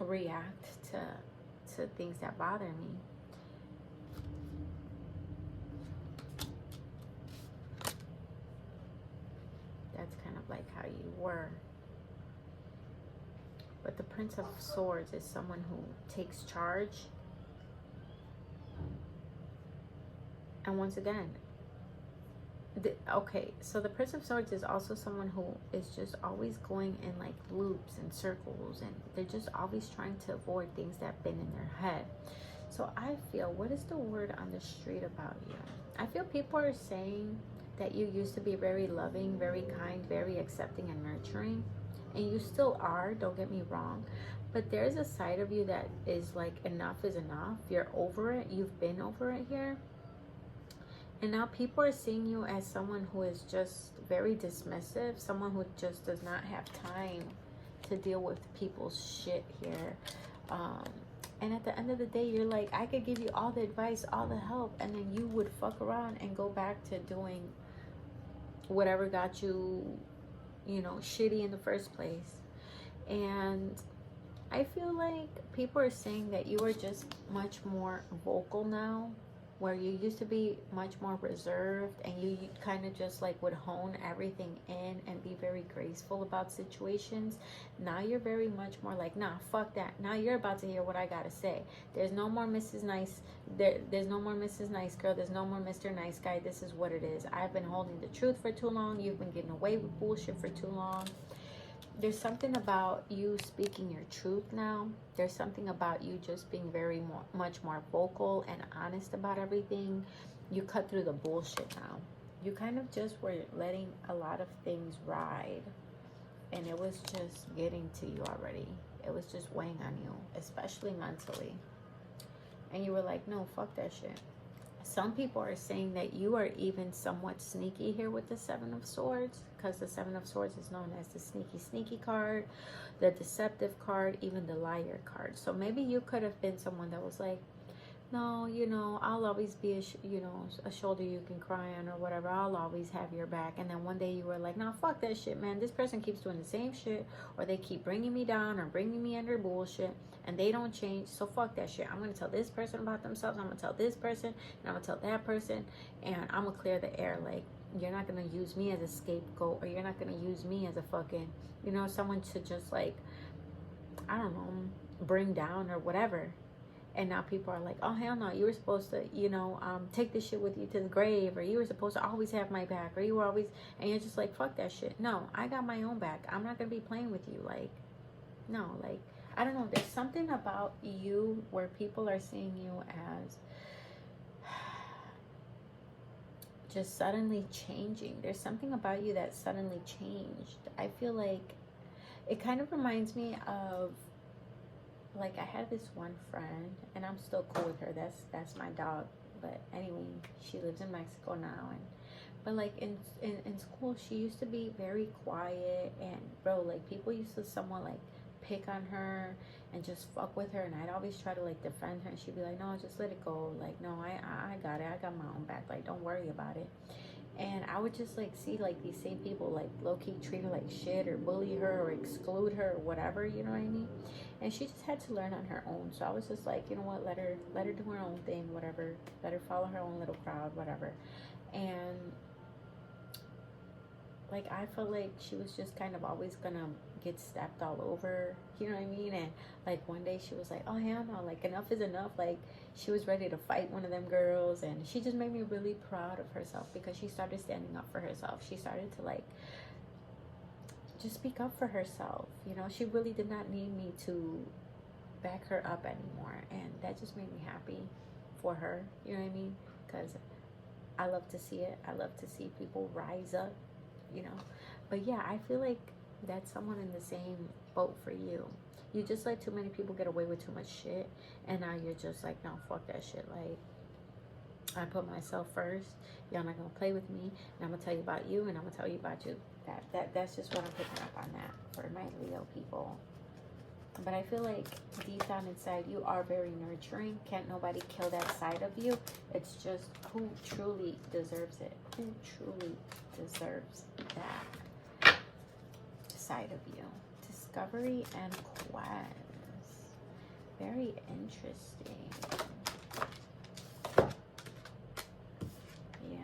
react to things that bother me. That's kind of like how you were. But the Prince of Swords is someone who takes charge. And once again, so the Prince of Swords is also someone who is just always going in like loops and circles, and they're just always trying to avoid things that have been in their head. So I feel, what is the word on the street about you? I feel people are saying that you used to be very loving, very kind, very accepting and nurturing, and you still are, don't get me wrong, but there's a side of you that is like, enough is enough. You're over it. You've been over it here. And now people are seeing you as someone who is just very dismissive, someone who just does not have time to deal with people's shit here. And at the end of the day, you're like, I could give you all the advice, all the help, and then you would fuck around and go back to doing whatever got you, shitty in the first place. And I feel like people are saying that you are just much more vocal now, where you used to be much more reserved, and you kind of just like would hone everything in and be very graceful about situations. Now you're very much more like, nah, fuck that. Now you're about to hear what I gotta say. There's no more Mrs. Nice. There's no more Mrs. Nice Girl. There's no more Mr. Nice Guy. This is what it is. I've been holding the truth for too long. You've been getting away with bullshit for too long. There's something about you speaking your truth now. There's something about you just being much more vocal and honest about everything. You cut through the bullshit now. You kind of just were letting a lot of things ride, and it was just getting to you already. It was just weighing on you, especially mentally. And you were like, no, fuck that shit. Some people are saying that you are even somewhat sneaky here with the Seven of Swords, because the Seven of Swords is known as the sneaky card, the deceptive card, even the liar card. So maybe you could have been someone that was like, no, you know, I'll always be a shoulder you can cry on or whatever. I'll always have your back. And then one day you were like, no, fuck that shit, man. This person keeps doing the same shit, or they keep bringing me down or bringing me under bullshit, and they don't change. So fuck that shit. I'm going to tell this person about themselves. I'm going to tell this person, and I'm going to tell that person, and I'm going to clear the air. Like, you're not going to use me as a scapegoat, or you're not going to use me as a fucking, you know, someone to just like, I don't know, bring down or whatever. And now people are like, oh, hell no, you were supposed to, you know, take this shit with you to the grave, or you were supposed to always have my back, or you were always, and you're just like, fuck that shit. No, I got my own back. I'm not going to be playing with you. Like, no, like, I don't know. There's something about you where people are seeing you as just suddenly changing. There's something about you that suddenly changed. I feel like it kind of reminds me of, like, I had this one friend, and I'm still cool with her. That's my dog. But anyway, she lives in Mexico now. But like in school, she used to be very quiet, and bro, like people used to somewhat like pick on her and just fuck with her, and I'd always try to like defend her, and she'd be like, no, just let it go. Like, no, I got it. I got my own back. Like, don't worry about it. And I would just like see like these same people like low-key treat her like shit, or bully her, or exclude her, or whatever, you know what I mean? And she just had to learn on her own. So I was just like, you know what, let her do her own thing, whatever. Let her follow her own little crowd, whatever. And like I felt like she was just kind of always gonna get stepped all over, you know what I mean? And like one day she was like, oh hell no, like enough is enough. Like she was ready to fight one of them girls, and she just made me really proud of herself, because she started standing up for herself. She started to like just speak up for herself, you know. She really did not need me to back her up anymore, and that just made me happy for her, you know what I mean? Because I love to see it. I love to see people rise up, you know. But yeah, I feel like that's someone in the same boat for you. You just let too many people get away with too much shit, and now you're just like, no, fuck that shit. Like, I put myself first. Y'all not gonna play with me, and I'm gonna tell you about you, and I'm gonna tell you about you. That's just what I'm picking up on that for my Leo people. But I feel like deep down inside, you are very nurturing. Can't nobody kill that side of you. It's just who truly deserves it. Who truly deserves that side of you. Discovery and quest. Very interesting. Yeah.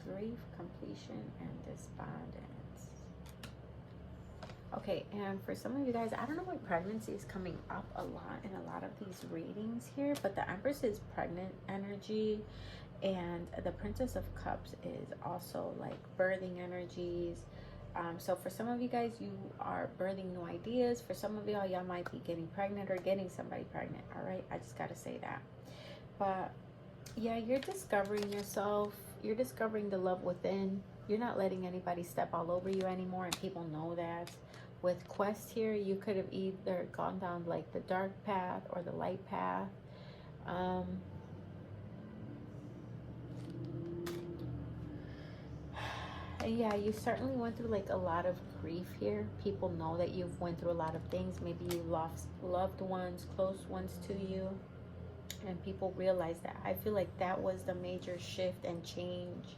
Grief, completion, and despondence. Okay, and for some of you guys, I don't know why pregnancy is coming up a lot in a lot of these readings here, but the Empress is pregnant energy, and the Princess of Cups is also like birthing energies. So for some of you guys, you are birthing new ideas. For some of y'all, y'all might be getting pregnant or getting somebody pregnant. All right, I just got to say that. But yeah, you're discovering yourself. You're discovering the love within. You're not letting anybody step all over you anymore, and people know that. With quest here, you could have either gone down like the dark path or the light path. And yeah, you certainly went through like a lot of grief here. People know that you've went through a lot of things. Maybe you lost loved ones, close ones to you, and people realize that. I feel like that was the major shift and change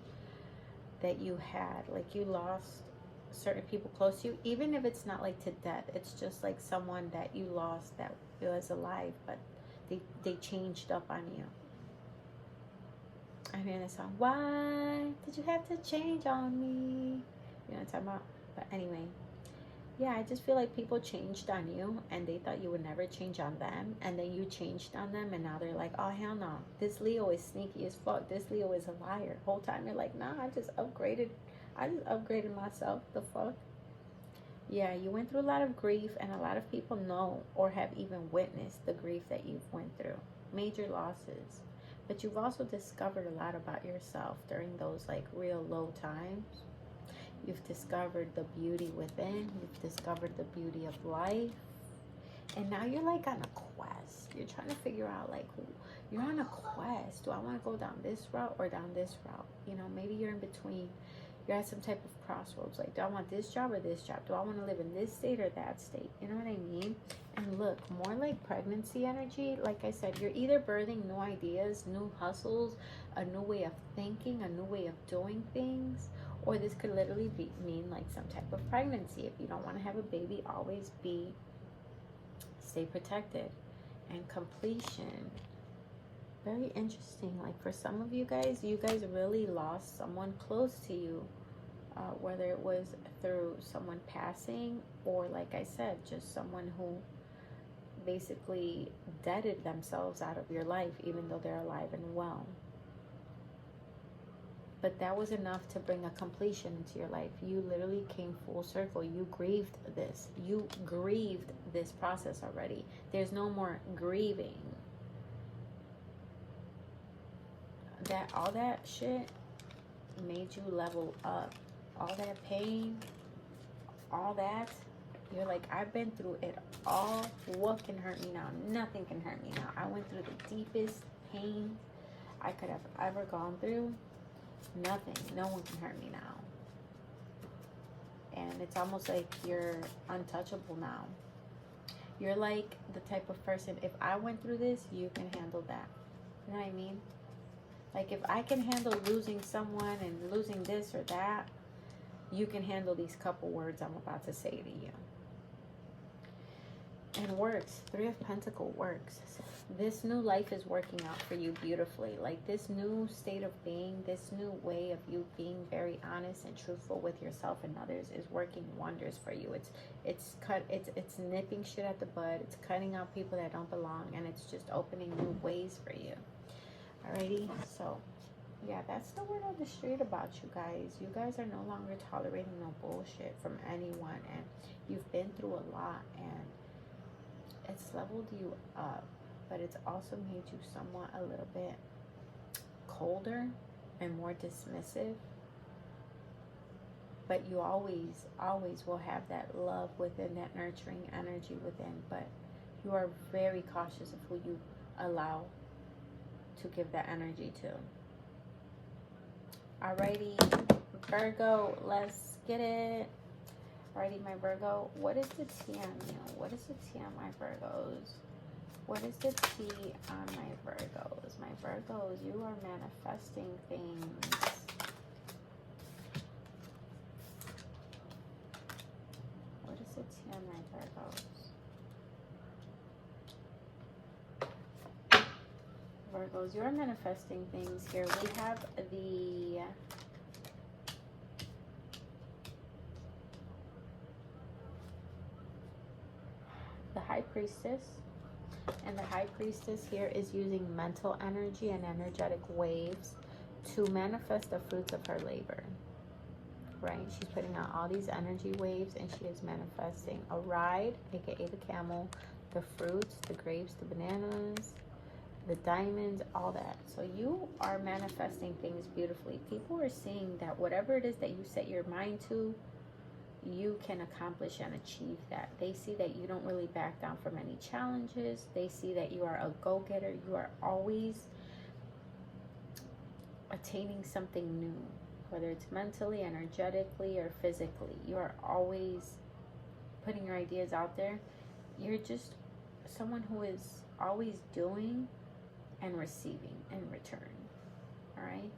that you had. Like you lost certain people close to you, even if it's not like to death. It's just like someone that you lost that was alive, but they changed up on you. I hear the song, why did you have to change on me? You know what I'm talking about? But anyway, yeah, I just feel like people changed on you, and they thought you would never change on them, and then you changed on them, and now they're like, oh hell no, this Leo is sneaky as fuck, this Leo is a liar. Whole time you're like, nah, I just upgraded myself. The fuck? Yeah, you went through a lot of grief, and a lot of people know or have even witnessed the grief that you've went through. Major losses. But you've also discovered a lot about yourself during those like real low times. You've discovered the beauty within. You've discovered the beauty of life. And now you're like on a quest. You're trying to figure out, like, you're on a quest. Do I want to go down this route or down this route? You know, maybe you're in between. You're at some type of crossroads. Like, do I want this job or this job? Do I want to live in this state or that state? You know what I mean? And look, more like pregnancy energy. Like I said, you're either birthing new ideas, new hustles, a new way of thinking, a new way of doing things, or this could literally mean like some type of pregnancy. If you don't want to have a baby, always stay protected. And completion. Very interesting. Like, for some of you guys really lost someone close to you, whether it was through someone passing or, like I said, just someone who basically deaded themselves out of your life, even though they're alive and well. But that was enough to bring a completion into your life. You literally came full circle. You grieved this. You grieved this process already. There's no more grieving. All that shit made you level up. All that pain, all that, you're like, I've been through it all. What can hurt me now? Nothing can hurt me now. I went through the deepest pain I could have ever gone through. Nothing. No one can hurt me now. And it's almost like you're untouchable now. You're like the type of person, if I went through this, you can handle that. You know what I mean? Like, if I can handle losing someone and losing this or that, you can handle these couple words I'm about to say to you. And works. Three of Pentacles works. This new life is working out for you beautifully. Like, this new state of being, this new way of you being very honest and truthful with yourself and others is working wonders for you. It's nipping shit at the bud. It's cutting out people that don't belong, and it's just opening new ways for you. Alrighty, so yeah, that's the word on the street about you guys. You guys are no longer tolerating no bullshit from anyone, and you've been through a lot, and it's leveled you up, but it's also made you somewhat a little bit colder and more dismissive. But you always will have that love within, that nurturing energy within, but you are very cautious of who you allow to give that energy to. Alrighty, Virgo, let's get it. Alrighty, my Virgo, what is the T on you? What is the T on my Virgos? What is the T on my Virgos? My Virgos, you are manifesting things. What is the T on my Virgos? Virgos, you're manifesting things here. We have the High Priestess, and the High Priestess here is using mental energy and energetic waves to manifest the fruits of her labor, right? She's putting out all these energy waves, and she is manifesting a ride, aka the camel, the fruits, the grapes, the bananas, the diamonds, all that. So you are manifesting things beautifully. People are seeing that whatever it is that you set your mind to, you can accomplish and achieve that. They see that you don't really back down from any challenges. They see that you are a go-getter. You are always attaining something new, whether it's mentally, energetically, or physically. You are always putting your ideas out there. You're just someone who is always doing and receiving in return. All right.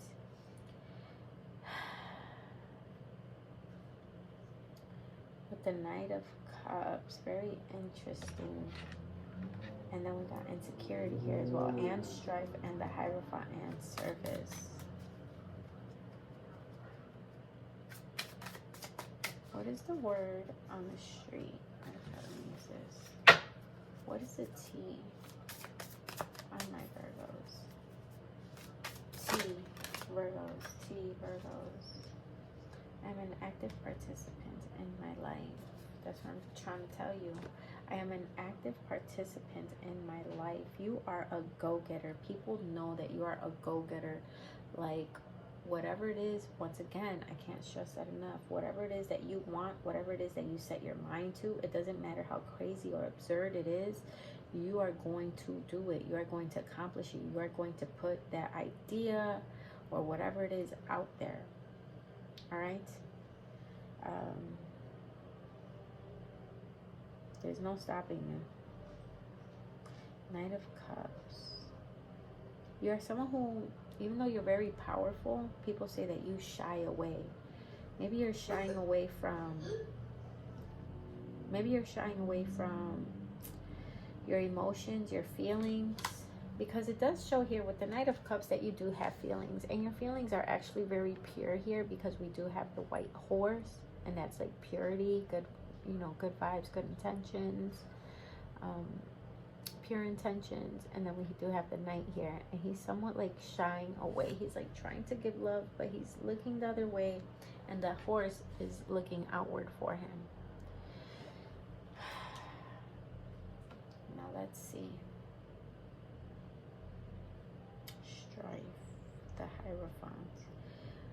With the Knight of Cups, very interesting. And then we got insecurity here as well, and strife, and the Hierophant, and service. What is the word on the street? I'm trying to use this. What is the T on my Virgos? T, Virgos, T, Virgos. I'm an active participant in my life. That's what I'm trying to tell you. I am an active participant in my life. You are a go-getter. People know that you are a go-getter. Like, whatever it is, once again, I can't stress that enough. Whatever it is that you want, whatever it is that you set your mind to, it doesn't matter how crazy or absurd it is, you are going to do it. You are going to accomplish it. You are going to put that idea or whatever it is out there. All right? There's no stopping you. Knight of Cups. You are someone who, even though you're very powerful, people say that you shy away. Maybe you're shying away from your emotions, your feelings, because it does show here with the Knight of Cups that you do have feelings, and your feelings are actually very pure here, because we do have the white horse, and that's like purity, good, you know, good vibes, good intentions, pure intentions. And then we do have the Knight here, and he's somewhat like shying away. He's like trying to give love, but he's looking the other way, and the horse is looking outward for him. Now let's see. Strife, the Hierophant.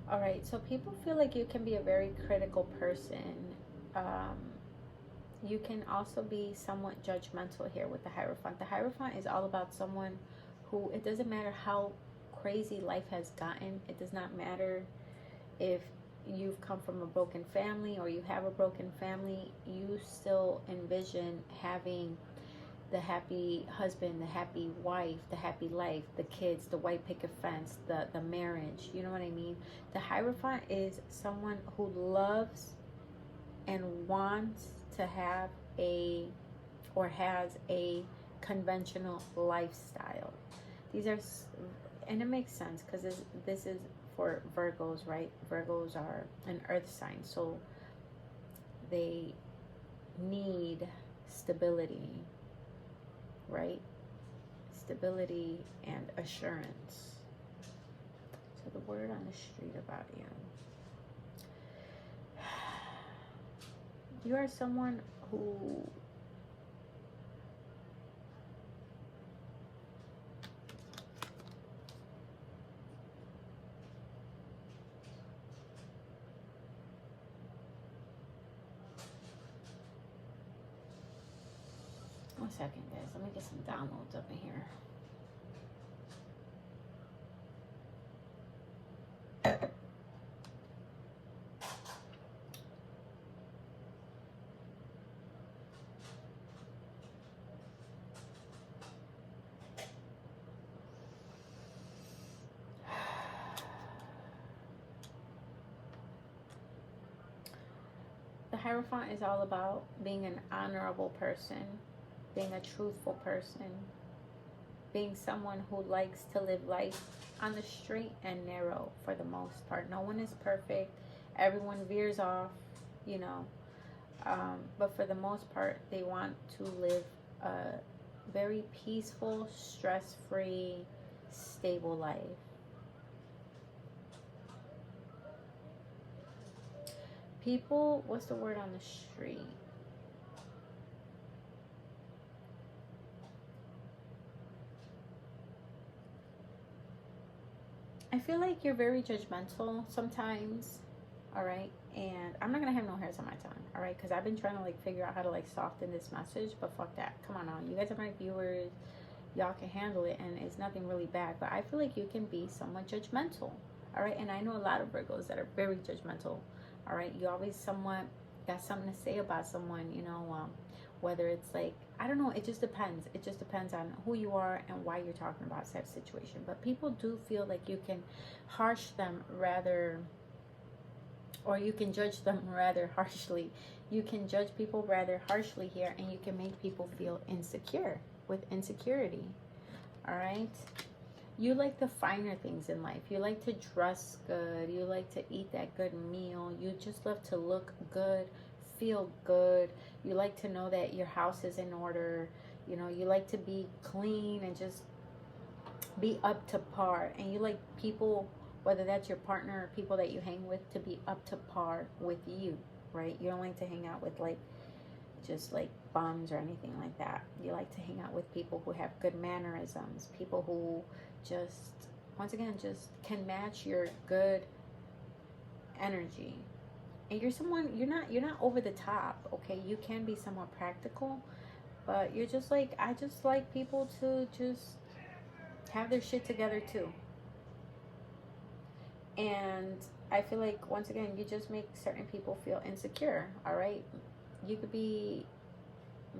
All right, so people feel like you can be a very critical person. You can also be somewhat judgmental here with the Hierophant. The Hierophant is all about someone who, it doesn't matter how crazy life has gotten. It does not matter if you've come from a broken family or you have a broken family. You still envision having the happy husband, the happy wife, the happy life, the kids, the white picket fence, the marriage. You know what I mean? The Hierophant is someone who loves and wants to have or has a conventional lifestyle. These are, and it makes sense because this is for Virgos, right? Virgos are an earth sign, so they need stability, right? Stability and assurance. So the word on the street about you. You are someone who one second, guys. Let me get some downloads up in here. The Hierophant is all about being an honorable person, being a truthful person, being someone who likes to live life on the straight and narrow for the most part. No one is perfect. Everyone veers off, you know. But for the most part, they want to live a very peaceful, stress-free, stable life. People, what's the word on the street? I feel like you're very judgmental sometimes, all right? And I'm not going to have no hairs on my tongue, all right? Because I've been trying to, like, figure out how to, like, soften this message, but fuck that. Come on. You guys are my viewers. Y'all can handle it, and it's nothing really bad. But I feel like you can be somewhat judgmental, all right? And I know a lot of Virgos that are very judgmental, all right? You always somewhat got something to say about someone, you know, whether it's like, I don't know, it just depends. It just depends on who you are and why you're talking about that situation. But people do feel like you can harsh them rather, or you can judge them rather harshly. You can judge people rather harshly here, and you can make people feel insecure with insecurity, all right? You like the finer things in life. You like to dress good. You like to eat that good meal. You just love to look good, feel good. You like to know that your house is in order. You know, you like to be clean and just be up to par. And you like people, whether that's your partner or people that you hang with, to be up to par with you, right? You don't like to hang out with like just like bums or anything like that. You like to hang out with people who have good mannerisms, people who just, once again, just can match your good energy. And you're someone, you're not over the top, okay? You can be somewhat practical, But you're just like, I just like people to just have their shit together too. And I feel like, once again, you just make certain people feel insecure, all right? You could be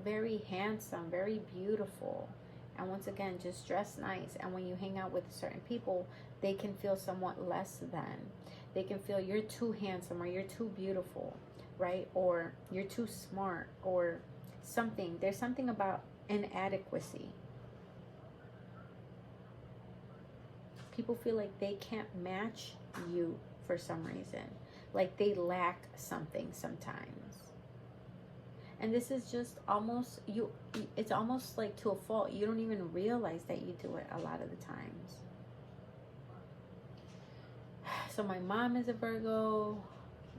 very handsome, very beautiful, and once again, just dress nice. And when you hang out with certain people, they can feel somewhat less than. They can feel you're too handsome, or you're too beautiful, right? Or you're too smart, or something. There's something about inadequacy. People feel like they can't match you for some reason. Like they lack something sometimes. And this is just almost, it's almost like to a fault. You don't even realize that you do it a lot of the times. So my mom is a Virgo,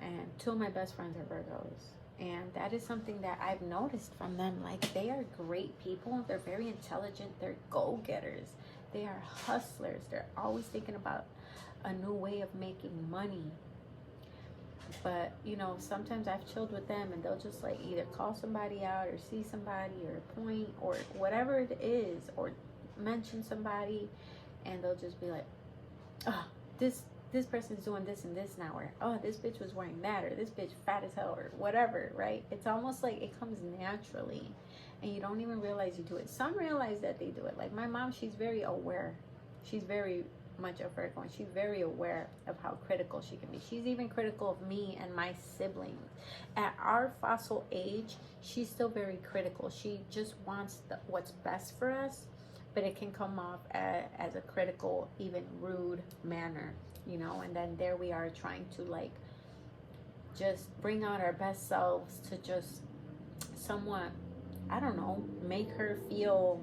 and two of my best friends are Virgos. And that is something that I've noticed from them. Like, they are great people. They're very intelligent. They're go-getters. They are hustlers. They're always thinking about a new way of making money. But, you know, sometimes I've chilled with them, and they'll just, like, either call somebody out or see somebody or point or whatever it is, or mention somebody, and they'll just be like, oh, this person's doing this and this now, or oh, this bitch was wearing that, or this bitch fat as hell, or whatever, right? It's almost like it comes naturally, and you don't even realize you do it. Some realize that they do it. Like my mom, she's very aware. She's very much a Virgo, and she's very aware of how critical she can be. She's even critical of me and my siblings. At our fossil age, she's still very critical. She just wants what's best for us, but it can come off as a critical, even rude manner, you know. And then there we are trying to, like, just bring out our best selves to just somewhat, I don't know, make her feel,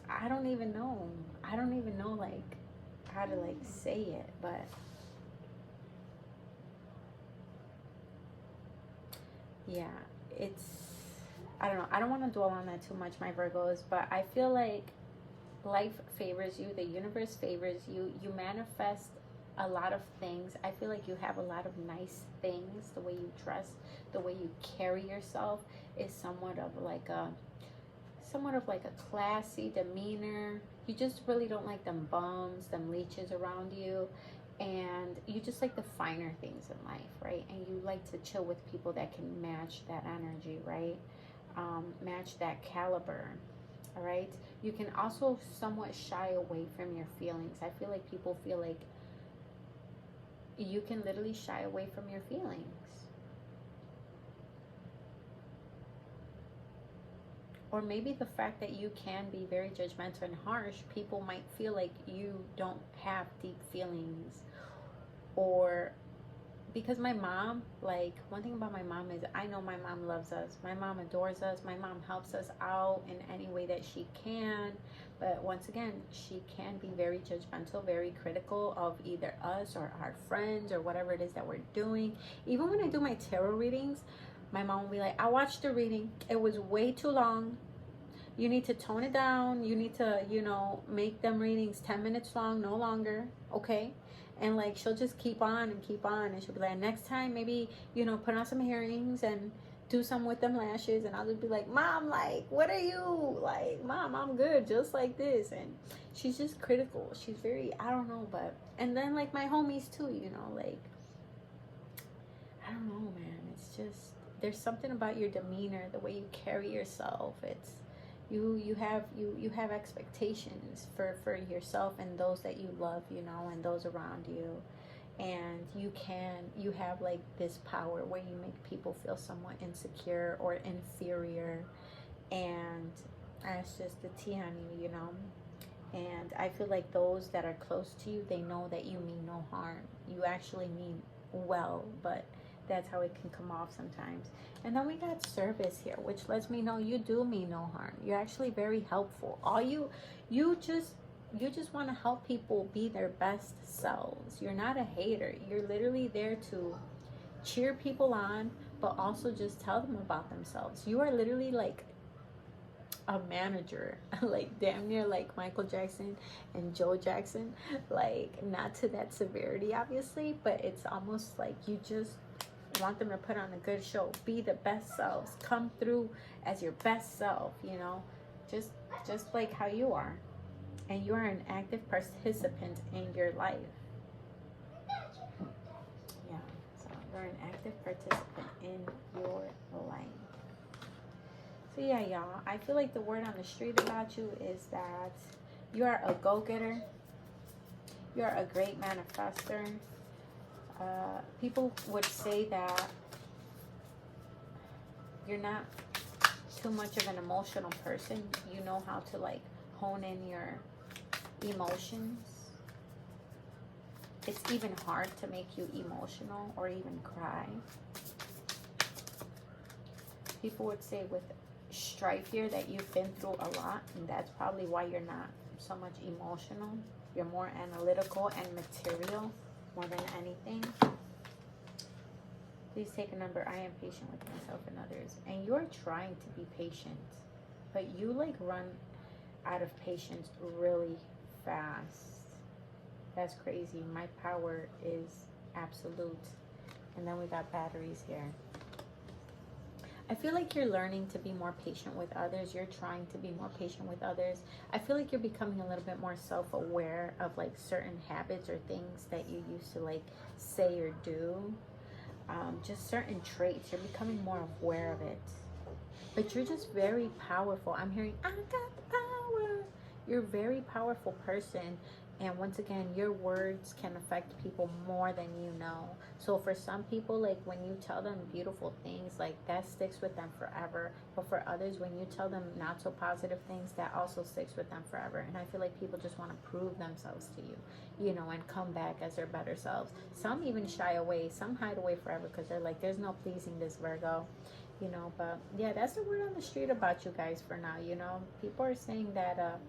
I don't even know, like, how to, like, say it, but yeah, it's, I don't know. I don't want to dwell on that too much, my Virgos, but I feel like life favors you. The universe favors you. You manifest a lot of things. I feel like you have a lot of nice things. The way you dress, the way you carry yourself is somewhat of like a classy demeanor. You just really don't like them bums, them leeches around you. And you just like the finer things in life, right? And you like to chill with people that can match that energy, right? Match that caliber, all right? You can also somewhat shy away from your feelings. I feel like people feel like you can literally shy away from your feelings. Or maybe the fact that you can be very judgmental and harsh, people might feel like you don't have deep feelings. Or because my mom, like, one thing about my mom is I know my mom loves us. My mom adores us. My mom helps us out in any way that she can. But once again, she can be very judgmental, very critical of either us or our friends or whatever it is that we're doing. Even when I do my tarot readings, my mom will be like, I watched the reading. It was way too long. You need to tone it down. You need to, you know, make them readings 10 minutes long, no longer. Okay? And, like, she'll just keep on and keep on. And she'll be like, next time, maybe, you know, put on some earrings and do some with them lashes. And I'll just be like, Mom, like, what are you? Like, Mom, I'm good, just like this. And she's just critical. She's very, I don't know, but, and then, like, my homies, too, you know, like, I don't know, man. It's just, there's something about your demeanor, the way you carry yourself. It's, you have expectations for yourself and those that you love, you know, and those around you. And you have, like, this power where you make people feel somewhat insecure or inferior. And that's just the tea on you, you know. And I feel like those that are close to you, they know that you mean no harm. You actually mean well, but that's how it can come off sometimes. And then we got service here, which lets me know you do mean no harm. You're actually very helpful. You just want to help people be their best selves. You're not a hater. You're literally there to cheer people on, but also just tell them about themselves. You are literally like a manager, like damn near like Michael Jackson and Joe Jackson. Like, not to that severity, obviously, but it's almost like you just want them to put on a good show. Be the best selves. Come through as your best self, you know, just like how you are. And you are an active participant in your life. Yeah, so you're an active participant in your life. So yeah, y'all, I feel like the word on the street about you is that you are a go-getter. You're a great manifester. People would say that you're not too much of an emotional person. You know how to like hone in your emotions. It's even hard to make you emotional or even cry. People would say with strife here that you've been through a lot, and that's probably why you're not so much emotional. You're more analytical and material more than anything. Please take a number. I am patient with myself and others. And you're trying to be patient, but you like run out of patience really fast. That's crazy. My power is absolute. And then we got batteries here. I feel like you're learning to be more patient with others. You're trying to be more patient with others. I feel like you're becoming a little bit more self-aware of like certain habits or things that you used to like say or do. Just certain traits. You're becoming more aware of it. But you're just very powerful. I'm hearing, I got the power. You're a very powerful person. And once again, your words can affect people more than you know. So for some people, like when you tell them beautiful things, like that sticks with them forever. But for others, when you tell them not so positive things, that also sticks with them forever. And I feel like people just want to prove themselves to you, you know, and come back as their better selves. Some even shy away. Some hide away forever because they're like, there's no pleasing this Virgo, you know. But yeah, that's the word on the street about you guys for now, you know. People are saying that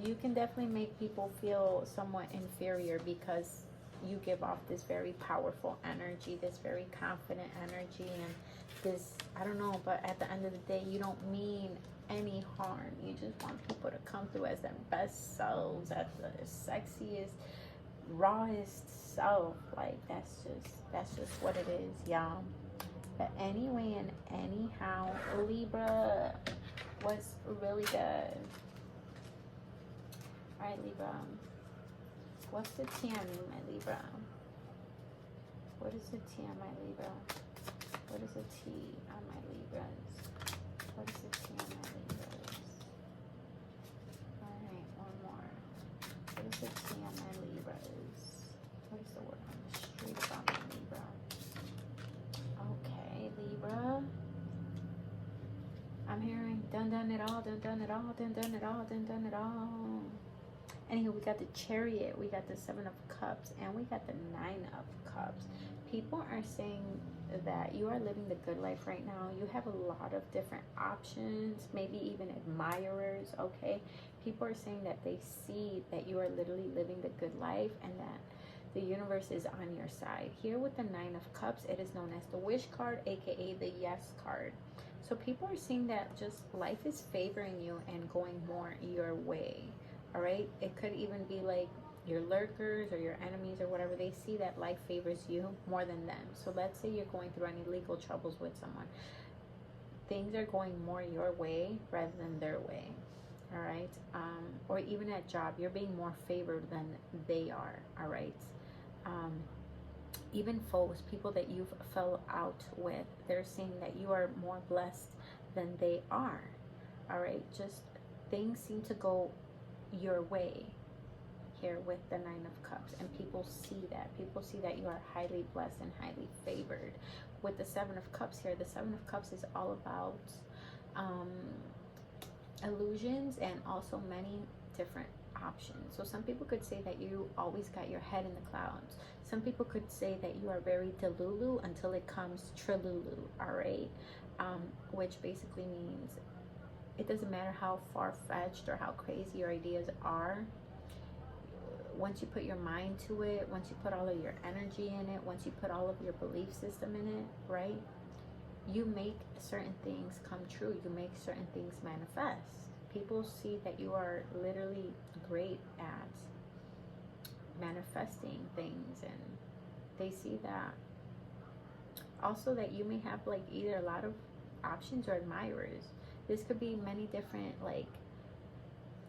you can definitely make people feel somewhat inferior because you give off this very powerful energy, this very confident energy, and this, I don't know, but at the end of the day, you don't mean any harm. You just want people to come through as their best selves, as the sexiest, rawest self. Like, that's just what it is, y'all. But anyway and anyhow, Libra was really good. Alright, Libra. What's the T on you, my Libra? What is the T on my Libra? What is the T on my Libras? What is the T on my Libras? Alright, one more. What is the T on my Libras? What is the word on the street about my Libra? Okay, Libra. I'm hearing done it all, done it all, done it all, done it all. Anywho, we got the Chariot, we got the 7 of Cups, and we got the 9 of Cups. People are saying that you are living the good life right now. You have a lot of different options, maybe even admirers, okay? People are saying that they see that you are literally living the good life and that the universe is on your side. Here with the 9 of Cups, it is known as the Wish card, aka the Yes card. So people are saying that just life is favoring you and going more your way. All right, it could even be like your lurkers or your enemies or whatever. They see that life favors you more than them. So let's say you're going through any legal troubles with someone. Things are going more your way rather than their way. All right, or even at job, you're being more favored than they are. All right, even foes, people that you've fell out with, they're saying that you are more blessed than they are. All right, just things seem to go your way here with the 9 of Cups, and people see that you are highly blessed and highly favored. With the 7 of Cups here, the 7 of Cups is all about illusions and also many different options. So some people could say that you always got your head in the clouds. Some people could say that you are very delulu until it comes trilulu. All right, which basically means it doesn't matter how far-fetched or how crazy your ideas are. Once you put your mind to it, once you put all of your energy in it, once you put all of your belief system in it, right? You make certain things come true. You make certain things manifest. People see that you are literally great at manifesting things, and they see that Also that you may have like either a lot of options or admirers. This could be many different like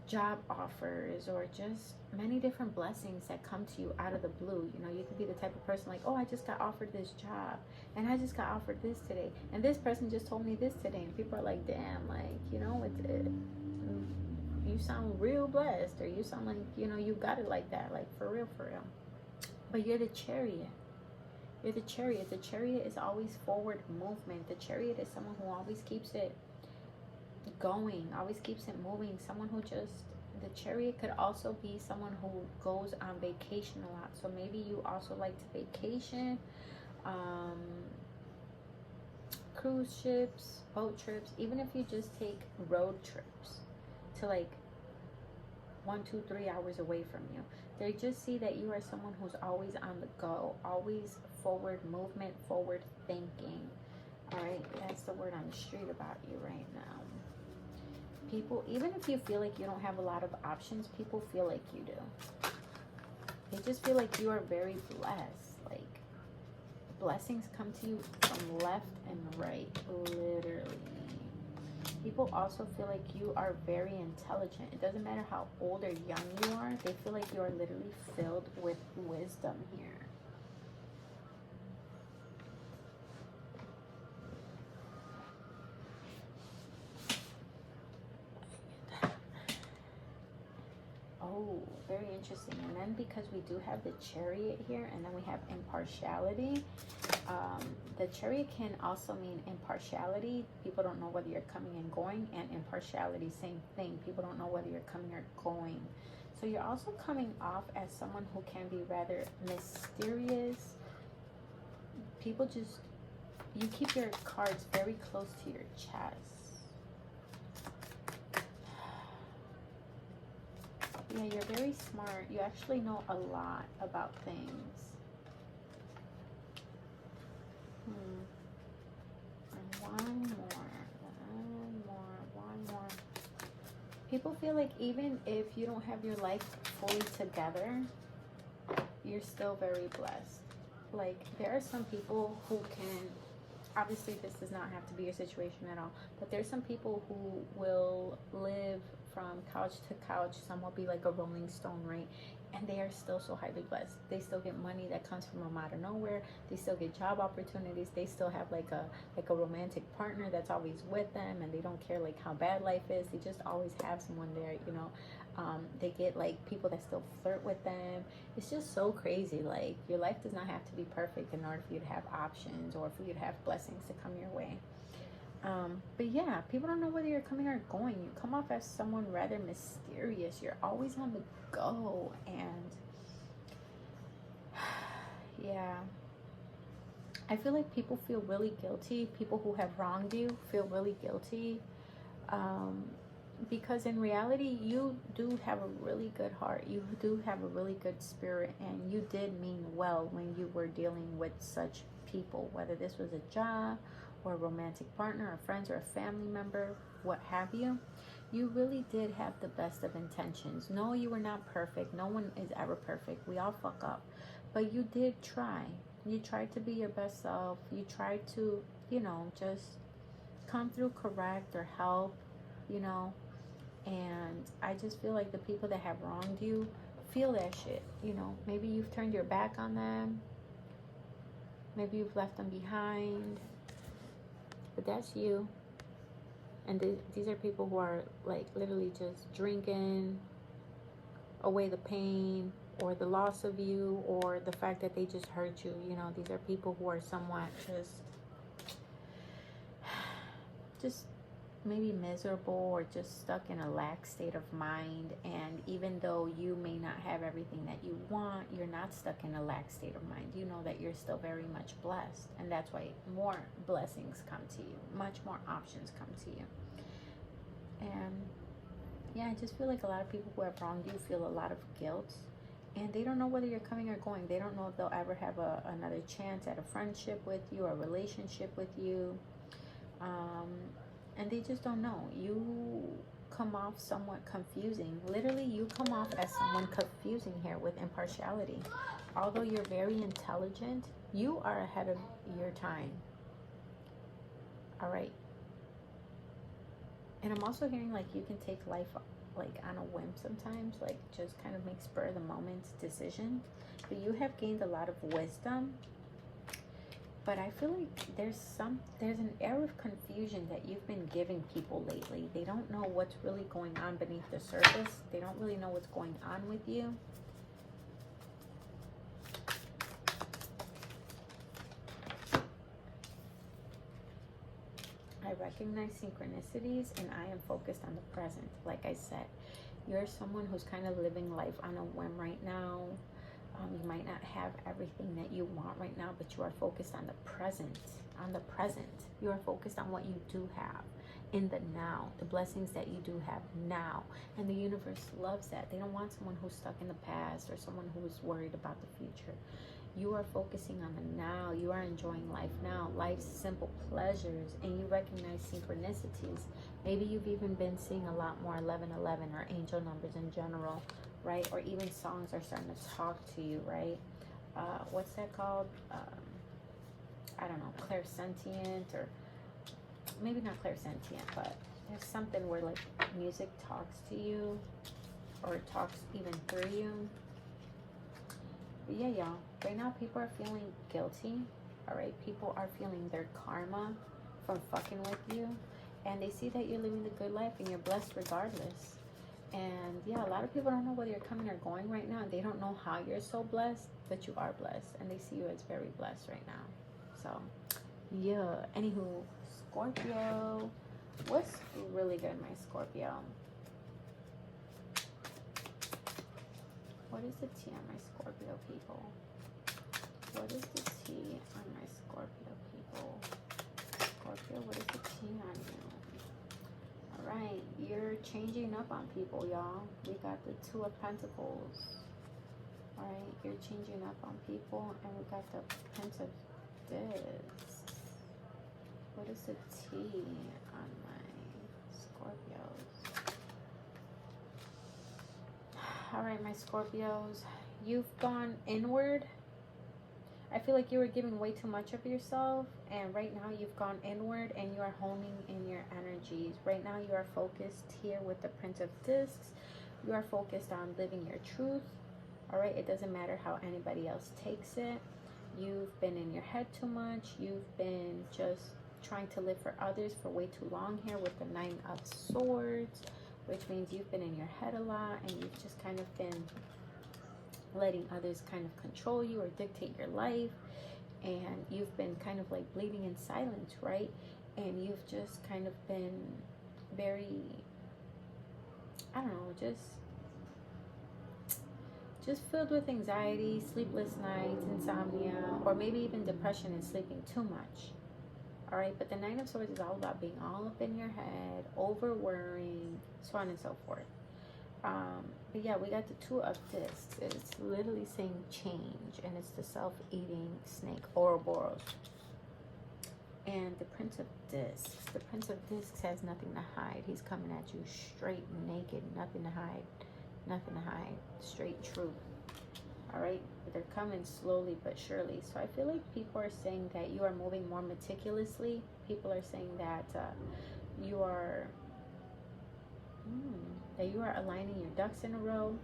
job offers or just many different blessings that come to you out of the blue. You know, you could be the type of person like, oh, I just got offered this job and I just got offered this today and this person just told me this today, and people are like, damn, like, you know, you sound real blessed, or you sound like, you know, you got it like that, like for real, for real. But you're the Chariot. You're the Chariot. The Chariot is always forward movement. The Chariot is someone who always keeps it going, always keeps it moving. Someone who just, the Chariot could also be someone who goes on vacation a lot. So maybe you also like to vacation, cruise ships, boat trips, even if you just take road trips to like 1, 2, 3 hours away from you. They just see that you are someone who's always on the go, always forward movement, forward thinking. All right, that's the word on the street about you right now. People, even if you feel like you don't have a lot of options, people feel like you do. They just feel like you are very blessed. Like, blessings come to you from left and right, literally. People also feel like you are very intelligent. It doesn't matter how old or young you are. They feel like you are literally filled with wisdom here. Oh, very interesting. And then because we do have the Chariot here, and then we have impartiality, the Chariot can also mean impartiality. People don't know whether you're coming and going, and impartiality, same thing. People don't know whether you're coming or going. So you're also coming off as someone who can be rather mysterious. People just, you keep your cards very close to your chest. Yeah, you're very smart. You actually know a lot about things. And one more. People feel like even if you don't have your life fully together, you're still very blessed. Like, there are some people who can, obviously this does not have to be your situation at all, but there's some people who will live from couch to couch. Some will be like a rolling stone, right? And they are still so highly blessed. They still get money that comes from them out of nowhere. They still get job opportunities. They still have like a romantic partner that's always with them, and they don't care like how bad life is. They just always have someone there, you know. They get like people that still flirt with them. It's just so crazy. Like, your life does not have to be perfect in order for you to have options or for you to have blessings to come your way. But yeah, people don't know whether you're coming or going. You come off as someone rather mysterious. You're always on the go, and yeah, I feel like people feel really guilty. People who have wronged you feel really guilty, because in reality, you do have a really good heart. You do have a really good spirit, and you did mean well when you were dealing with such people, whether this was a job or a romantic partner, or friends, or a family member, what have you. You really did have the best of intentions. No, you were not perfect. No one is ever perfect. We all fuck up. But you did try. You tried to be your best self. You tried to, you know, just come through correct or help, you know. And I just feel like the people that have wronged you feel that shit, you know. Maybe you've turned your back on them. Maybe you've left them behind. But that's you. And these are people who are like literally just drinking away the pain or the loss of you or the fact that they just hurt you. You know, these are people who are somewhat just maybe miserable or just stuck in a lax state of mind. And even though you may not have everything that you want, you're not stuck in a lax state of mind. You know that you're still very much blessed, and that's why more blessings come to you, much more options come to you. And yeah, I just feel like a lot of people who have wronged you feel a lot of guilt, and they don't know whether you're coming or going. They don't know if they'll ever have another chance at a friendship with you or a relationship with you. And they just don't know. You come off somewhat confusing. Literally, you come off as someone confusing here with impartiality. Although you're very intelligent, you are ahead of your time. All right. And I'm also hearing like you can take life like on a whim sometimes, like just kind of make spur of the moment decisions. But you have gained a lot of wisdom. But I feel like there's an air of confusion that you've been giving people lately. They don't know what's really going on beneath the surface. They don't really know what's going on with you. I recognize synchronicities and I am focused on the present. Like I said, you're someone who's kind of living life on a whim right now. You might not have everything that you want right now, but you are focused on the present. On the present. You are focused on what you do have in the now. The blessings that you do have now. And the universe loves that. They don't want someone who's stuck in the past or someone who's worried about the future. You are focusing on the now. You are enjoying life now. Life's simple pleasures. And you recognize synchronicities. Maybe you've even been seeing a lot more 1111 or angel numbers in general. Right? Or even songs are starting to talk to you, right? What's that called? I don't know, clairsentient, or maybe not clairsentient, but there's something where like music talks to you or talks even through you. But yeah, y'all, right now people are feeling guilty, all right? People are feeling their karma from fucking with you, and they see that you're living the good life and you're blessed regardless. And yeah, a lot of people don't know whether you're coming or going right now, and they don't know how you're so blessed, but you are blessed, and they see you as very blessed right now. So yeah, anywho, Scorpio, what's really good, my Scorpio? What is the tea on my Scorpio people? What is the tea on my Scorpio people? Scorpio, what is the tea on you? Right, you're changing up on people, y'all. We got the Two of Pentacles. All right, you're changing up on people, and we got the Prince of Discs. What is the tea on my Scorpios? All right, my Scorpios, you've gone inward. I feel like you were giving way too much of yourself, and right now you've gone inward and you are honing in your energies. Right now you are focused here with the Prince of Discs. You are focused on living your truth. All right, it doesn't matter how anybody else takes it. You've been in your head too much. You've been just trying to live for others for way too long here with the Nine of Swords, which means you've been in your head a lot and you've just kind of been letting others kind of control you or dictate your life, and you've been kind of like bleeding in silence, right? And you've just kind of been very, I don't know, just filled with anxiety, sleepless nights, insomnia, or maybe even depression and sleeping too much. All right, but the Nine of Swords is all about being all up in your head, over worrying, so on and so forth. But yeah, we got the Two of Discs. It's literally saying change, and it's the self-eating snake, Ouroboros. And the Prince of Discs. The Prince of Discs has nothing to hide. He's coming at you straight, naked, nothing to hide. Nothing to hide. Straight truth. All right? But they're coming slowly but surely. So I feel like people are saying that you are moving more meticulously. People are saying that you are... that you are aligning your ducks in a row,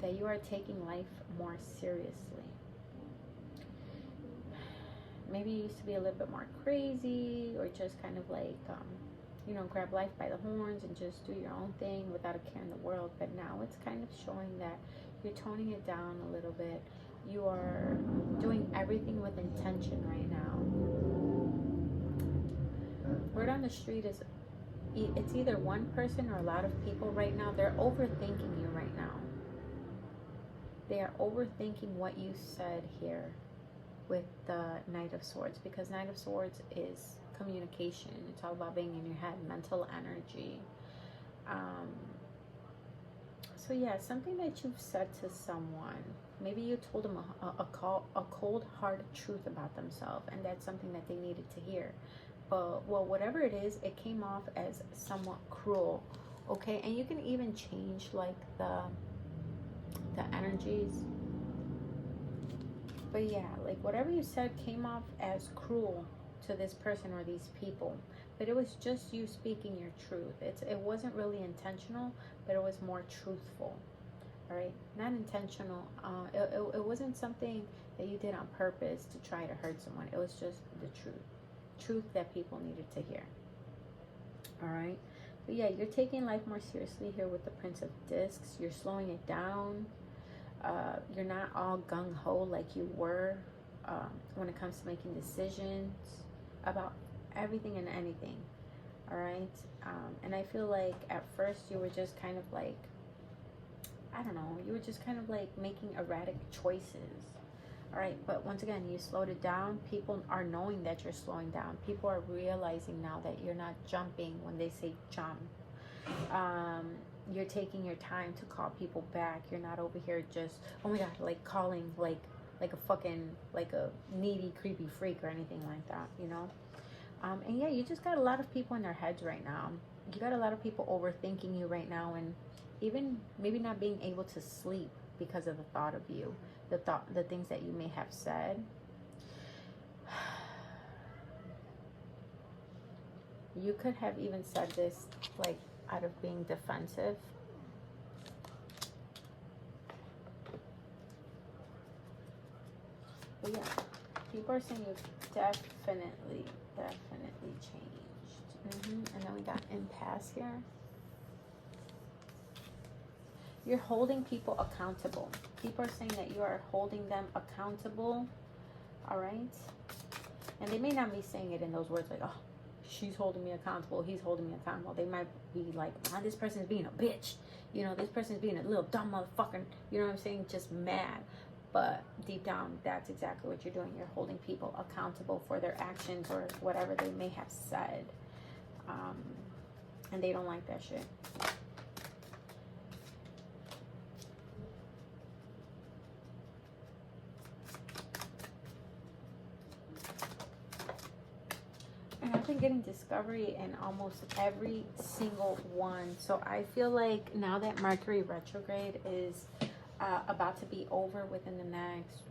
that you are taking life more seriously. Maybe you used to be a little bit more crazy, or just kind of like, you know, grab life by the horns and just do your own thing without a care in the world. But now it's kind of showing that you're toning it down a little bit. You are doing everything with intention right now. Word on the street is, it's either one person or a lot of people right now. They're overthinking you right now. They are overthinking what you said here with the Knight of Swords, because Knight of Swords is communication. It's all about being in your head, mental energy. So yeah, something that you've said to someone. Maybe you told them a cold, hard truth about themselves, and that's something that they needed to hear. But well, whatever it is, it came off as somewhat cruel Okay, and you can even change like the energies. But yeah, like whatever you said came off as cruel to this person or these people, but it was just you speaking your truth. It wasn't really intentional, but it was more truthful. All right, not intentional. It wasn't something that you did on purpose to try to hurt someone. It was just the truth that people needed to hear. All right, but yeah, you're taking life more seriously here with the Prince of Discs. You're slowing it down. You're not all gung-ho like you were when it comes to making decisions about everything and anything. All right, and I feel like at first you were just kind of like, I don't know, you were just kind of like making erratic choices. All right, but once again, you slowed it down. People are knowing that you're slowing down. People are realizing now that you're not jumping when they say jump. You're taking your time to call people back. You're not over here just, oh my God, like calling like a fucking, like a needy, creepy freak or anything like that, you know? And yeah, you just got a lot of people in their heads right now. You got a lot of people overthinking you right now, and even maybe not being able to sleep because of the thought of you, the things that you may have said. You could have even said this like out of being defensive. But yeah, people are saying you definitely changed. And then we got impasse here. You're holding people accountable. People are saying that you are holding them accountable. All right, and they may not be saying it in those words like, oh, she's holding me accountable, he's holding me accountable. They might be like, oh, this person's being a bitch, you know, this person's being a little dumb motherfucker, you know what I'm saying, just mad. But deep down, that's exactly what you're doing. You're holding people accountable for their actions or whatever they may have said, and they don't like that shit. And I've been getting discovery in almost every single one. So I feel like now that Mercury retrograde is about to be over within the next,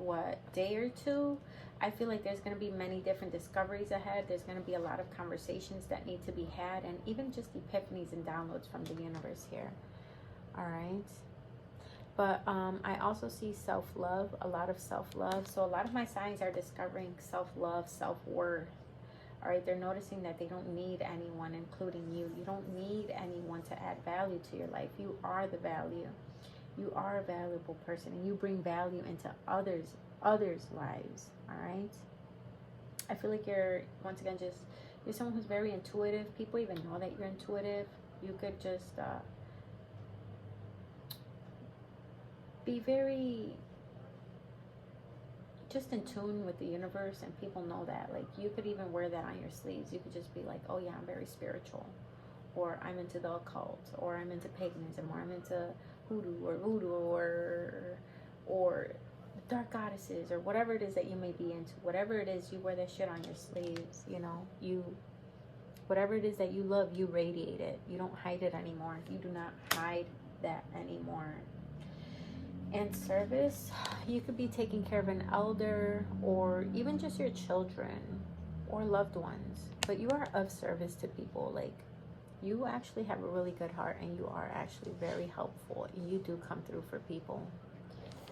day or two, I feel like there's going to be many different discoveries ahead. There's going to be a lot of conversations that need to be had, and even just epiphanies and downloads from the universe here. All right. But I also see self-love, a lot of self-love. So a lot of my signs are discovering self-love, self-worth. All right, they're noticing that they don't need anyone, including you. You don't need anyone to add value to your life. You are the value. You are a valuable person, and you bring value into others' lives. All right. I feel like you're, once again, you're someone who's very intuitive. People even know that you're intuitive. You could just be very just in tune with the universe, and people know that. Like, you could even wear that on your sleeves. You could just be like, oh yeah, I'm very spiritual, or I'm into the occult, or I'm into paganism, or I'm into voodoo or dark goddesses, or whatever it is that you may be into. Whatever it is, you wear that shit on your sleeves. You know, whatever it is that you love, you radiate it. You don't hide it anymore. You do not hide that anymore. And service, you could be taking care of an elder, or even just your children or loved ones, but you are of service to people. Like, you actually have a really good heart, and you are actually very helpful. You do come through for people.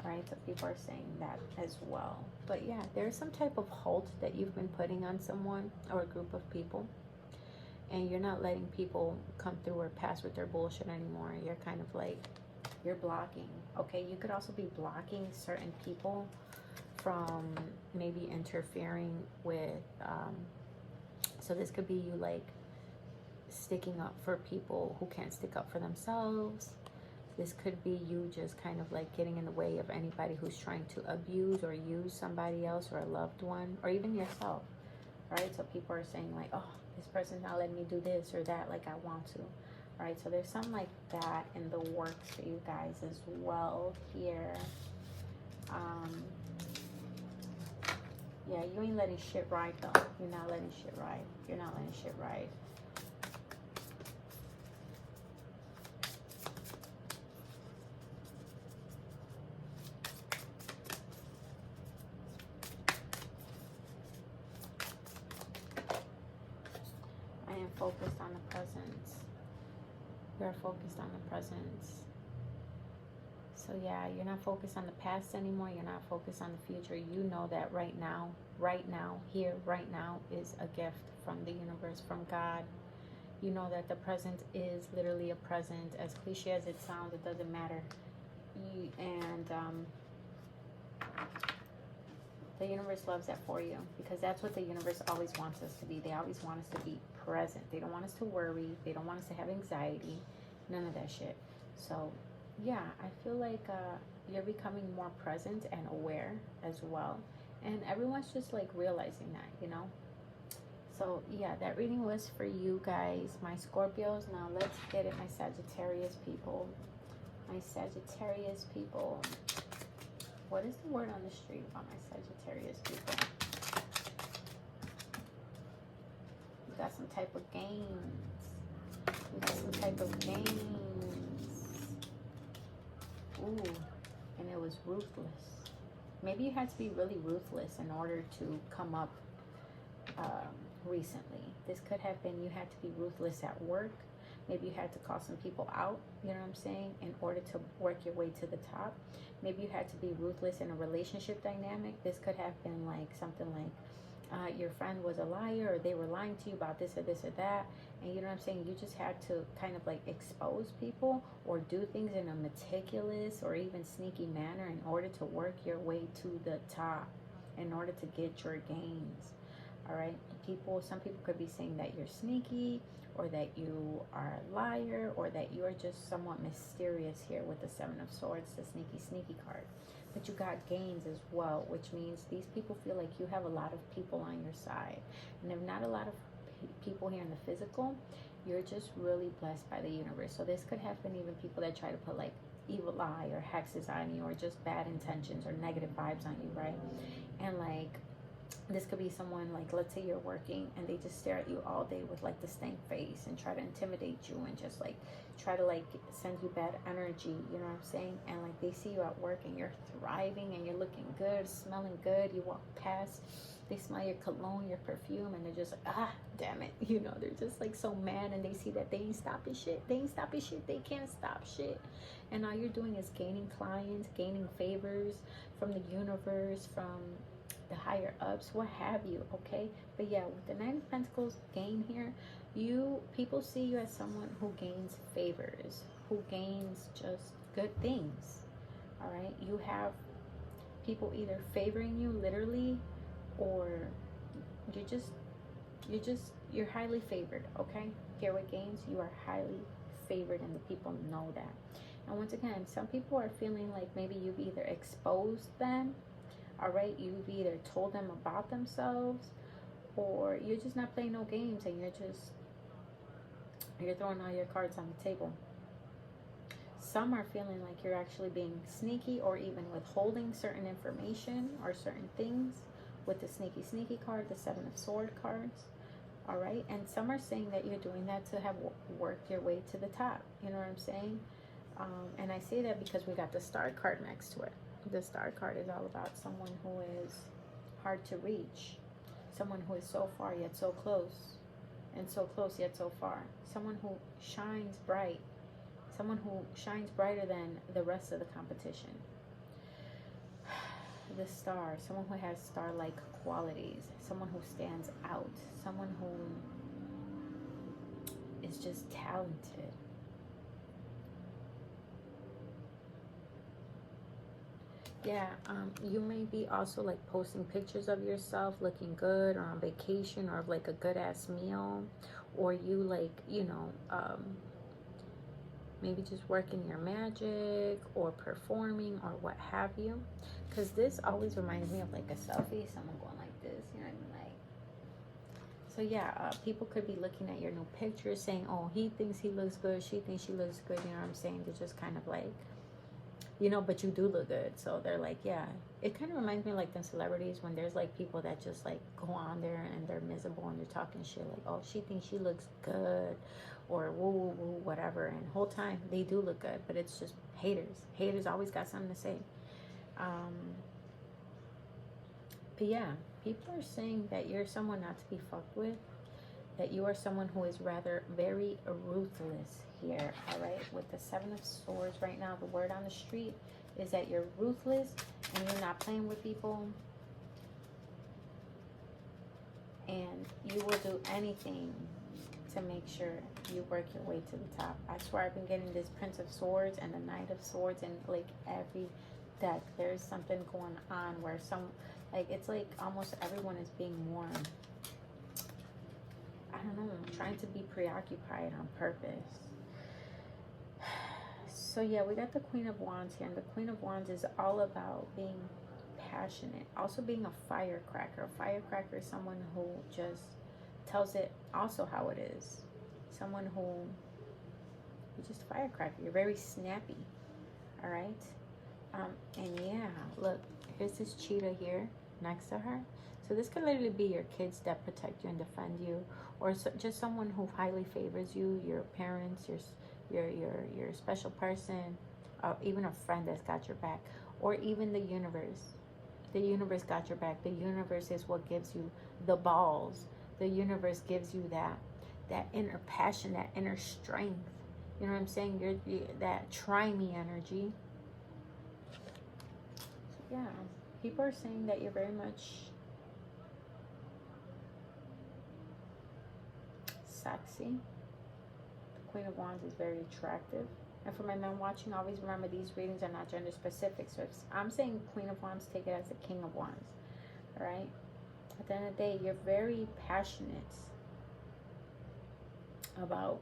All right, so people are saying that as well. But yeah, there's some type of halt that you've been putting on someone or a group of people, and you're not letting people come through or pass with their bullshit anymore. You're kind of like, you're blocking. Okay, you could also be blocking certain people from maybe interfering with, so this could be you like sticking up for people who can't stick up for themselves. This could be you just kind of like getting in the way of anybody who's trying to abuse or use somebody else or a loved one, or even yourself. Right? So people are saying like, oh, this person's not letting me do this or that like I want to. Right, so there's something like that in the works for you guys as well here. Yeah, you ain't letting shit ride though. You're not letting shit ride. You're not letting shit ride. present. You're focused on the present. So yeah, you're not focused on the past anymore. You're not focused on the future. You know that right now, here, right now is a gift from the universe, from God. You know that the present is literally a present. As cliche as it sounds, it doesn't matter. The universe loves that for you, because that's what the universe always wants us to be. They always want us to be present. They don't want us to worry. They don't want us to have anxiety. None of that shit. So yeah, I feel like you're becoming more present and aware as well. And everyone's just like realizing that, you know. So yeah, that reading was for you guys, my Scorpios. Now let's get it, my Sagittarius people. My Sagittarius people. What is the word on the street about my Sagittarius people? We got some type of gains. We got some type of gains. Ooh, and it was ruthless. Maybe you had to be really ruthless in order to come up recently. This could have been you had to be ruthless at work. Maybe you had to call some people out, you know what I'm saying, in order to work your way to the top. Maybe you had to be ruthless in a relationship dynamic. This could have been like something like your friend was a liar, or they were lying to you about this or this or that. And you know what I'm saying? You just had to kind of like expose people or do things in a meticulous or even sneaky manner in order to work your way to the top, in order to get your gains. All right, some people could be saying that you're sneaky, or that you are a liar, or that you are just somewhat mysterious here with the Seven of Swords, the sneaky card. But you got gains as well, which means these people feel like you have a lot of people on your side. And if not a lot of people here in the physical, you're just really blessed by the universe. So this could have been even people that try to put like evil eye or hexes on you, or just bad intentions or negative vibes on you, right? And like, this could be someone like, let's say you're working and they just stare at you all day with like the stank face and try to intimidate you and just like try to like send you bad energy, you know what I'm saying? And like they see you at work and you're thriving and you're looking good, smelling good. You walk past, they smell your cologne, your perfume, and they're just like, ah, damn it, you know, they're just like so mad, and they see that they ain't stopping shit. They can't stop shit. And all you're doing is gaining clients, gaining favors from the universe, from the higher ups, what have you, okay? But yeah, with the Nine of Pentacles gain here, people see you as someone who gains favors, who gains just good things. All right, you have people either favoring you literally, or you're highly favored, okay? Here with gains, you are highly favored, and the people know that. And once again, some people are feeling like maybe you've either exposed them. All right, you've either told them about themselves, or you're just not playing no games, and you're throwing all your cards on the table. Some are feeling like you're actually being sneaky, or even withholding certain information or certain things with the sneaky card, the Seven of Swords cards. All right, and some are saying that you're doing that to have worked your way to the top. You know what I'm saying? And I say that because we got the Star card next to it. The Star card is all about someone who is hard to reach, someone who is so far yet so close, and so close yet so far, someone who shines bright, someone who shines brighter than the rest of the competition. The Star, someone who has star-like qualities, someone who stands out, someone who is just talented. Yeah, you may be also like posting pictures of yourself looking good, or on vacation, or like a good ass meal, or you like, you know, maybe just working your magic or performing or what have you. Because this always reminds me of like a selfie, someone going like this, you know what I mean? Like, so yeah, people could be looking at your new picture saying, oh, he thinks he looks good, she thinks she looks good, you know what I'm saying? They're just kind of like, you know, but you do look good. So they're like, yeah, it kind of reminds me of like them celebrities when there's like people that just like go on there and they're miserable and they're talking shit like, oh, she thinks she looks good, or woo woo woo, whatever. And the whole time they do look good, but it's just haters always got something to say. But yeah, people are saying that you're someone not to be fucked with, that you are someone who is rather very ruthless here, all right? With the Seven of Swords right now, the word on the street is that you're ruthless and you're not playing with people. And you will do anything to make sure you work your way to the top. I swear I've been getting this Prince of Swords and the Knight of Swords and like every deck. There's something going on where it's like almost everyone is being more, I don't know, trying to be preoccupied on purpose. So yeah, we got the Queen of Wands here, and the Queen of Wands is all about being passionate, also being a firecracker. A firecracker is someone who just tells it also how it is. Someone who, you're just a firecracker. You're very snappy, all right? And yeah, look, here's this cheetah here next to her. So this could literally be your kids that protect you and defend you, or just someone who highly favors you, your parents, your special person, even a friend that's got your back, or even the universe. The universe got your back. The universe is what gives you the balls. The universe gives you that inner passion, that inner strength. You know what I'm saying? You're that try me energy. So yeah, people are saying that you're very much sexy. The Queen of Wands is very attractive. And for my men watching, always remember these readings are not gender specific. So if I'm saying Queen of Wands, take it as the King of Wands. All right? At the end of the day, you're very passionate about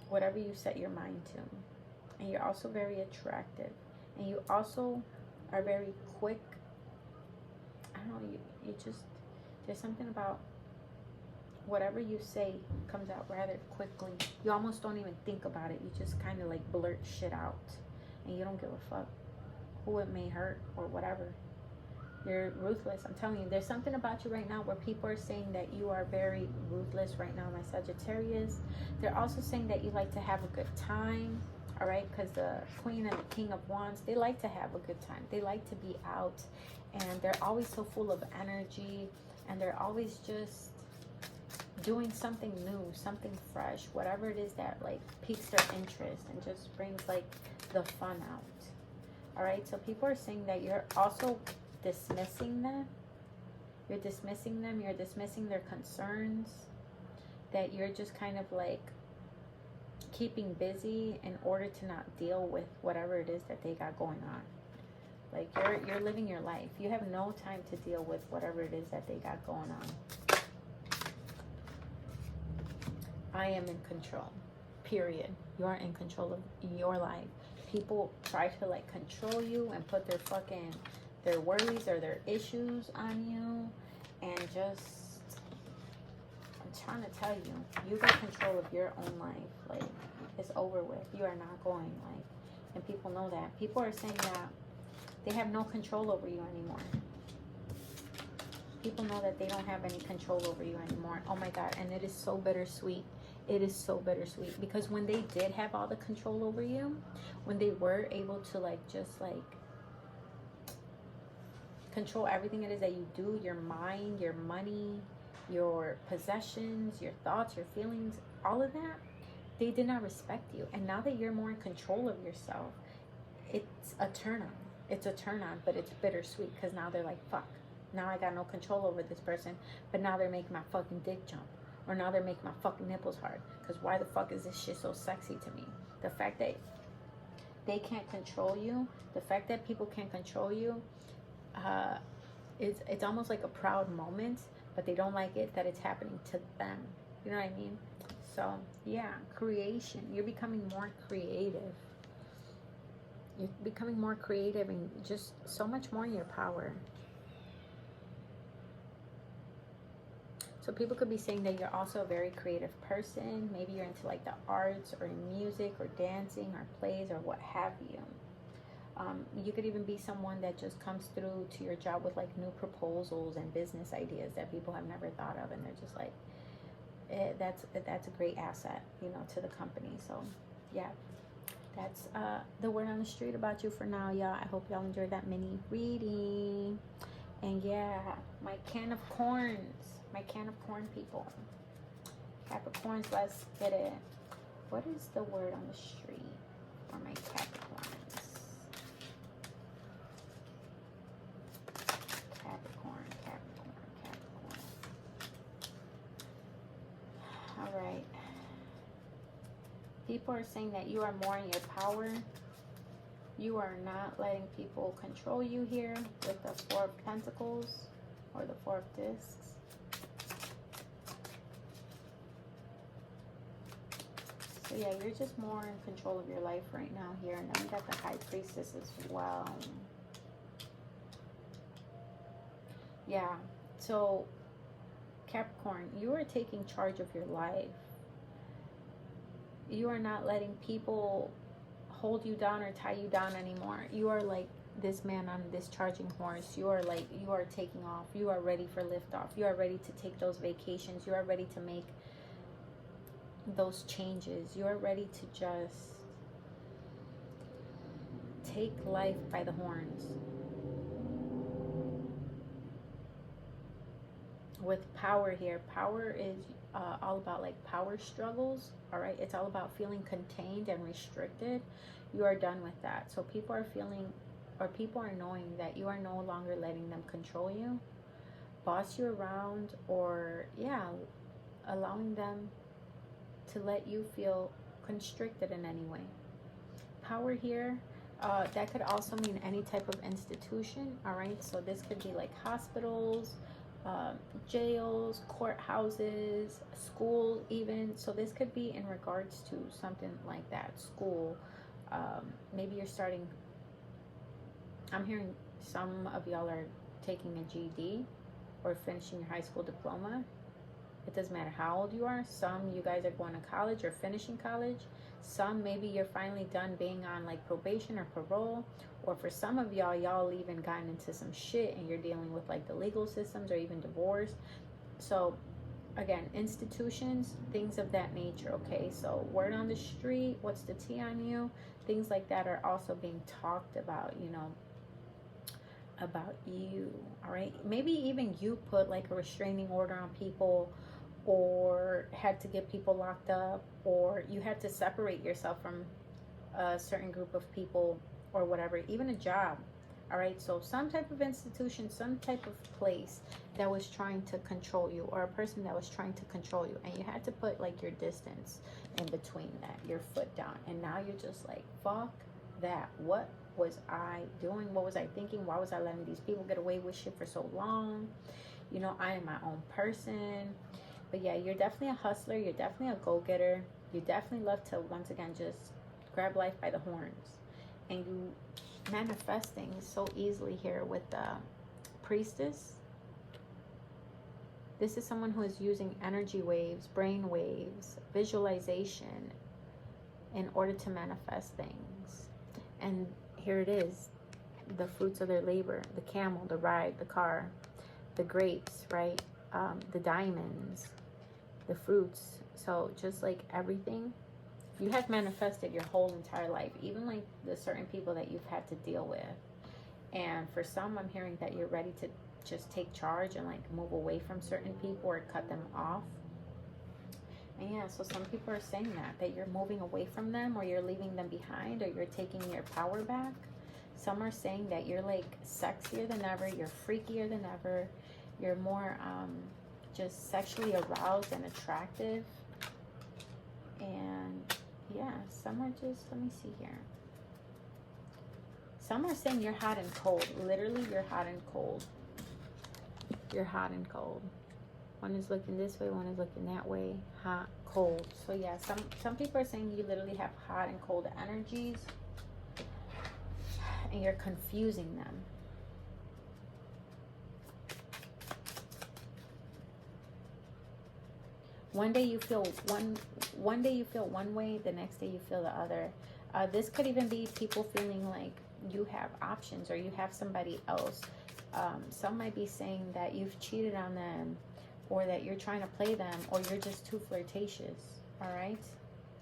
whatever you set your mind to. And you're also very attractive. And you also are very quick. I don't know, you just, there's something about whatever you say comes out rather quickly. You almost don't even think about it. You just kind of like blurt shit out. And you don't give a fuck who it may hurt or whatever. You're ruthless. I'm telling you, there's something about you right now where people are saying that you are very ruthless right now, my Sagittarius. They're also saying that you like to have a good time, all right? Because the Queen and the King of Wands, they like to have a good time. They like to be out, and they're always so full of energy, and they're always just doing something new, something fresh, whatever it is that like piques their interest and just brings like the fun out. All right, so people are saying that you're also dismissing them. You're dismissing them. You're dismissing their concerns. That you're just kind of like keeping busy in order to not deal with whatever it is that they got going on. Like you're living your life. You have no time to deal with whatever it is that they got going on. I am in control. Period. You are in control of your life. People try to like control you and put their worries or their issues on you, and just, I'm trying to tell you, you got control of your own life. Like, it's over with. You are not going, like, and people know that. People are saying that they have no control over you anymore. People know that they don't have any control over you anymore. Oh my God, and it is so bittersweet. It is so bittersweet, because when they did have all the control over you, when they were able to like just like control everything it is that you do, your mind, your money, your possessions, your thoughts, your feelings, all of that, they did not respect you. And now that you're more in control of yourself, it's a turn on. It's a turn on, but it's bittersweet, because now they're like, fuck, now I got no control over this person, but now they're making my fucking dick jump. Or now they're making my fucking nipples hard. Because why the fuck is this shit so sexy to me? The fact that they can't control you, the fact that people can't control you, it's almost like a proud moment, but they don't like it that it's happening to them. You know what I mean? So, yeah, creation. You're becoming more creative. You're becoming more creative and just so much more in your power. So people could be saying that you're also a very creative person. Maybe you're into like the arts or music or dancing or plays or what have you. You could even be someone that just comes through to your job with like new proposals and business ideas that people have never thought of, and they're just like, that's a great asset, you know, to the company. So yeah, that's the word on the street about you for now, y'all. I hope y'all enjoyed that mini reading. And yeah, my can of corn people. Capricorns, let's get it. What is the word on the street for my Capricorns? Capricorn, Capricorn, Capricorn. All right. People are saying that you are more in your power. You are not letting people control you here with the Four of Pentacles or the Four of Discs. So yeah, you're just more in control of your life right now here. And then we got the High Priestess as well. Yeah, so Capricorn, you are taking charge of your life. You are not letting people hold you down or tie you down anymore. You are like this man on this charging horse. You are like, you are taking off. You are ready for liftoff. You are ready to take those vacations. You are ready to make those changes. You are ready to just take life by the horns. With power here, power is all about like power struggles. All right, it's all about feeling contained and restricted. You are done with that. So people are feeling, or people are knowing that you are no longer letting them control you, boss you around, or yeah, allowing them to let you feel constricted in any way. Power here, that could also mean any type of institution. All right, so this could be like hospitals, jails, courthouses, school even. So this could be in regards to something like that, school. Maybe you're starting, I'm hearing some of y'all are taking a GED or finishing your high school diploma. It doesn't matter how old you are. Some you guys are going to college or finishing college. Some maybe you're finally done being on like probation or parole. Or for some of y'all even gotten into some shit and you're dealing with like the legal systems or even divorce. So again, institutions, things of that nature. Okay, so word on the street, what's the tea on you? Things like that are also being talked about, you know, about you. All right, maybe even you put like a restraining order on people, or had to get people locked up, or you had to separate yourself from a certain group of people or whatever, even a job. All right, so some type of institution, some type of place that was trying to control you, or a person that was trying to control you, and you had to put like your distance in between that, your foot down. And now you're just like, fuck that. What was I doing? What was I thinking? Why was I letting these people get away with shit for so long? You know, I am my own person. But yeah, you're definitely a hustler. You're definitely a go-getter. You definitely love to, once again, just grab life by the horns. And you manifesting so easily here with the Priestess. This is someone who is using energy waves, brain waves, visualization in order to manifest things. And here it is, the fruits of their labor, the camel, the ride, the car, the grapes, right? The diamonds, the fruits. So just like everything, you have manifested your whole entire life, even like the certain people that you've had to deal with. And for some, I'm hearing that you're ready to just take charge and like move away from certain people or cut them off. And yeah, so some people are saying that you're moving away from them, or you're leaving them behind, or you're taking your power back. Some are saying that you're like sexier than ever, you're freakier than ever, you're more just sexually aroused and attractive. And yeah, some are just, let me see here. Some are saying you're hot and cold. Literally, you're hot and cold. You're hot and cold. One is looking this way, one is looking that way. Hot, cold. So yeah, some people are saying you literally have hot and cold energies, and you're confusing them. One day you feel one day you feel one way, the next day you feel the other. This could even be people feeling like you have options, or you have somebody else. Some might be saying that you've cheated on them, or that you're trying to play them, or you're just too flirtatious. All right,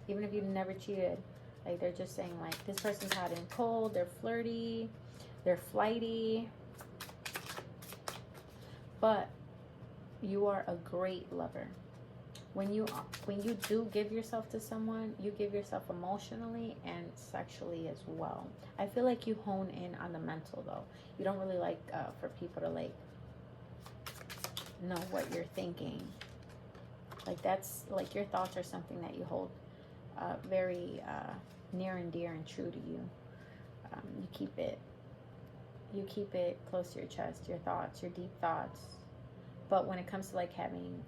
even if you've never cheated, like they're just saying like this person's hot and cold, they're flirty, they're flighty, but you are a great lover. when you do give yourself to someone, you give yourself emotionally and sexually as well. I feel like you hone in on the mental though. You don't really like for people to like know what you're thinking. Like that's like your thoughts are something that you hold very near and dear and true to you. You keep it close to your chest, your thoughts, your deep thoughts. But when it comes to like having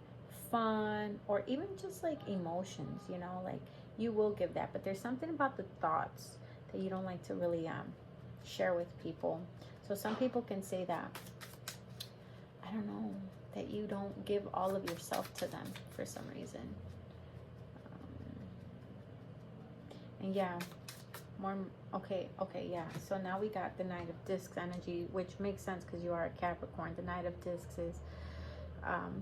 fun or even just like emotions, you know, like you will give that. But there's something about the thoughts that you don't like to really share with people. So some people can say that, I don't know, that you don't give all of yourself to them for some reason. And yeah, more, okay, yeah. So now we got the Knight of Discs energy, which makes sense because you are a Capricorn. The Knight of Discs is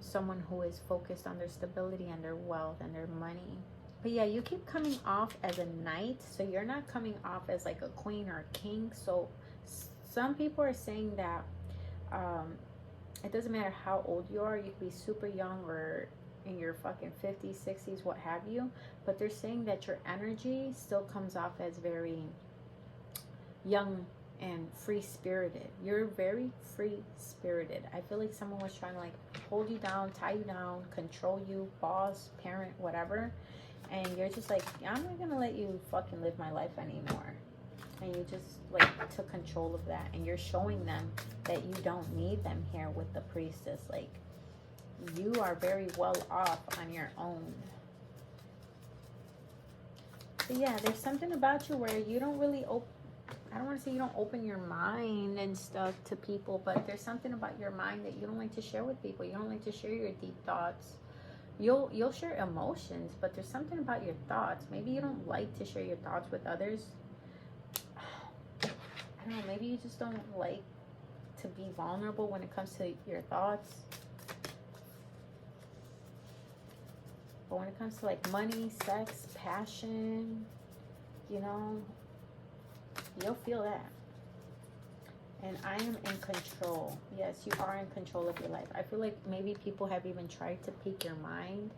someone who is focused on their stability and their wealth and their money. But yeah, you keep coming off as a knight, so you're not coming off as like a queen or a king. So some people are saying that it doesn't matter how old you are. You could be super young or in your fucking 50s, 60s, what have you. But they're saying that your energy still comes off as very young and free-spirited. You're very free-spirited. I feel like someone was trying to like hold you down, tie you down, control you, boss, parent, whatever. And you're just like, I'm not gonna let you fucking live my life anymore. And you just like took control of that. And you're showing them that you don't need them here with the Priestess. Like, you are very well off on your own. So yeah, there's something about you where you don't really I don't want to say you don't open your mind and stuff to people, but there's something about your mind that you don't like to share with people. You don't like to share your deep thoughts. You'll share emotions, but there's something about your thoughts. Maybe you don't like to share your thoughts with others. I don't know, maybe you just don't like to be vulnerable when it comes to your thoughts. But when it comes to like money, sex, passion, you know, you'll feel that. And I am in control. Yes, you are in control of your life. I feel like maybe people have even tried to pique your mind,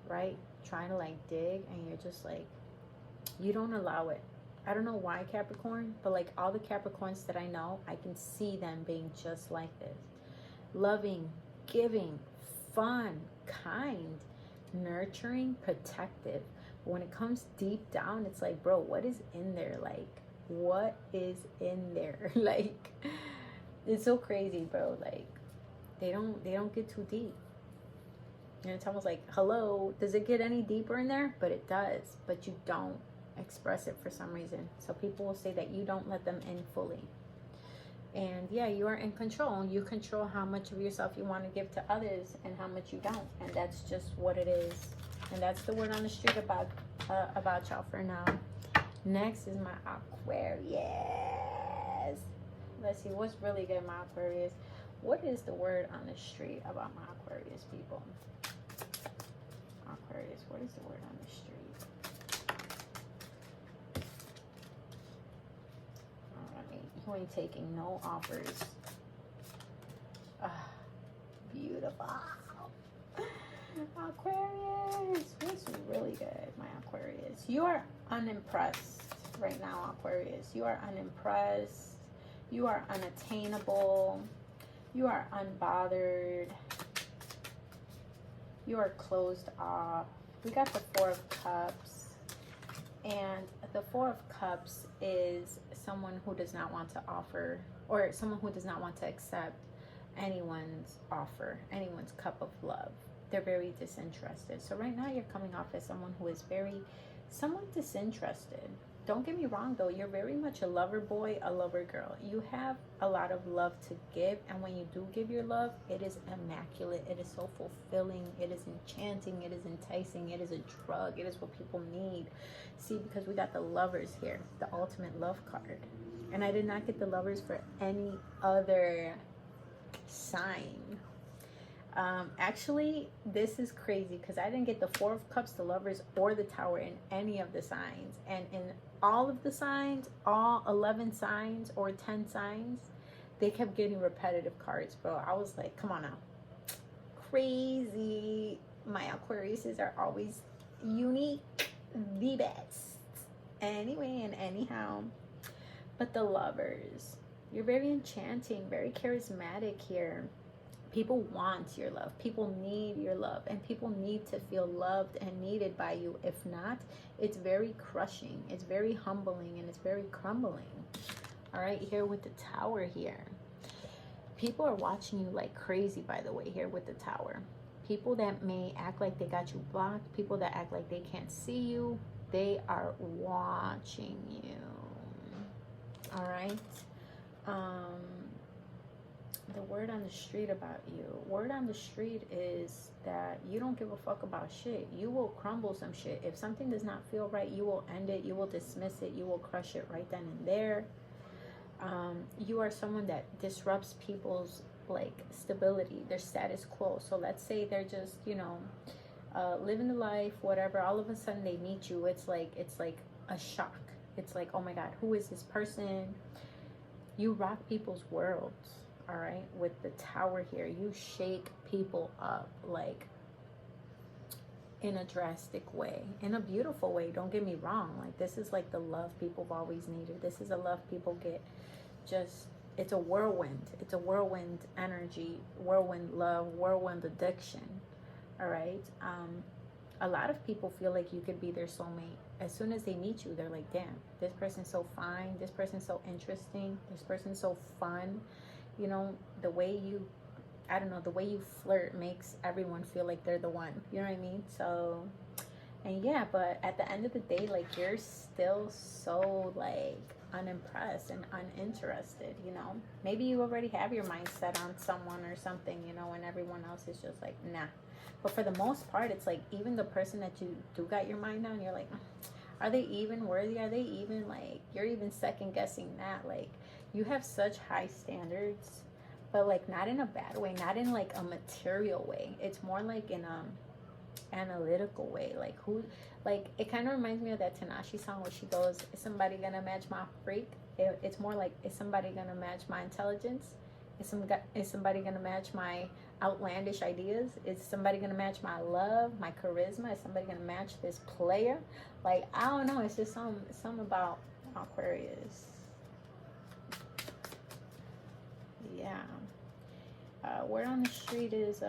right? Trying to like dig, and you're just like, you don't allow it. I don't know why, Capricorn, but like all the Capricorns that I know, I can see them being just like this. Loving, giving, fun, kind, nurturing, protective. But when it comes deep down, it's like, bro, what is in there? Like, what is in there? Like, it's so crazy, bro. Like, they don't get too deep. And it's almost like, hello, does it get any deeper in there? But it does, but you don't express it for some reason. So people will say that you don't let them in fully. And yeah, you are in control. You control how much of yourself you want to give to others and how much you don't. And that's just what it is. And that's the word on the street about y'all for now. Next is my Aquarius. Let's see, what's really good, my Aquarius? What is the word on the street about my Aquarius people? Aquarius, what is the word on the street? Alright, you ain't taking no offers. Beautiful. Aquarius, what's really good, my Aquarius? You are unimpressed right now, Aquarius. You are unimpressed. You are unattainable. You are unbothered. You are closed off. We got the Four of Cups. And the Four of Cups is someone who does not want to offer, or someone who does not want to accept anyone's offer, anyone's cup of love. They're very disinterested. So right now you're coming off as someone who is very, somewhat disinterested. Don't get me wrong though, you're very much a lover boy, a lover girl. You have a lot of love to give, and when you do give your love, it is immaculate. It is so fulfilling. It is enchanting. It is enticing. It is a drug. It is what people need. See, because we got the Lovers here, the ultimate love card. And I did not get the Lovers for any other sign. Actually, this is crazy because I didn't get the Four of Cups, the Lovers, or the Tower in any of the signs. And in all of the signs, all 11 signs or 10 signs, they kept getting repetitive cards, bro. I was like, come on now. Crazy. My Aquariuses are always unique, the best. Anyway and anyhow. But the Lovers, you're very enchanting, very charismatic here. People want your love. People need your love. And people need to feel loved and needed by you. If not, it's very crushing. It's very humbling. And it's very crumbling. All right, here with the Tower here. People are watching you like crazy, by the way, here with the Tower. People that may act like they got you blocked. People that act like they can't see you. They are watching you. All right. The word on the street about you. Word on the street is that you don't give a fuck about shit. You will crumble some shit. If something does not feel right, you will end it. You will dismiss it. You will crush it right then and there. You are someone that disrupts people's like stability, their status quo. So let's say they're just, you know, living the life, whatever. All of a sudden they meet you. It's like a shock. It's like, oh my God, who is this person? You rock people's worlds. All right, with the Tower here, you shake people up like in a drastic way, in a beautiful way. Don't get me wrong. Like, this is like the love people have always needed. This is a love people get. Just, it's a whirlwind. It's a whirlwind energy, whirlwind love, whirlwind addiction. All right. A lot of people feel like you could be their soulmate. As soon as they meet you, they're like, damn, this person's so fine. This person's so interesting. This person's so fun. You know, the way you, I don't know, the way you flirt makes everyone feel like they're the one. You know what I mean? So, and yeah, but at the end of the day, like, you're still so, like, unimpressed and uninterested, you know? Maybe you already have your mind set on someone or something, you know, and everyone else is just like, nah. But for the most part, it's like, even the person that you do got your mind on, you're like, are they even worthy? Are they even, like, you're even second guessing that, like, you have such high standards, but like not in a bad way, not in like a material way. It's more like in a analytical way. Like, who, like, it kind of reminds me of that Tanashi song where she goes, is somebody gonna match my freak? It's more like, is somebody gonna match my intelligence? Is somebody gonna match my outlandish ideas? Is somebody gonna match my love, my charisma? Is somebody gonna match this player? Like, I don't know, it's just some about Aquarius. Yeah. Word on the street is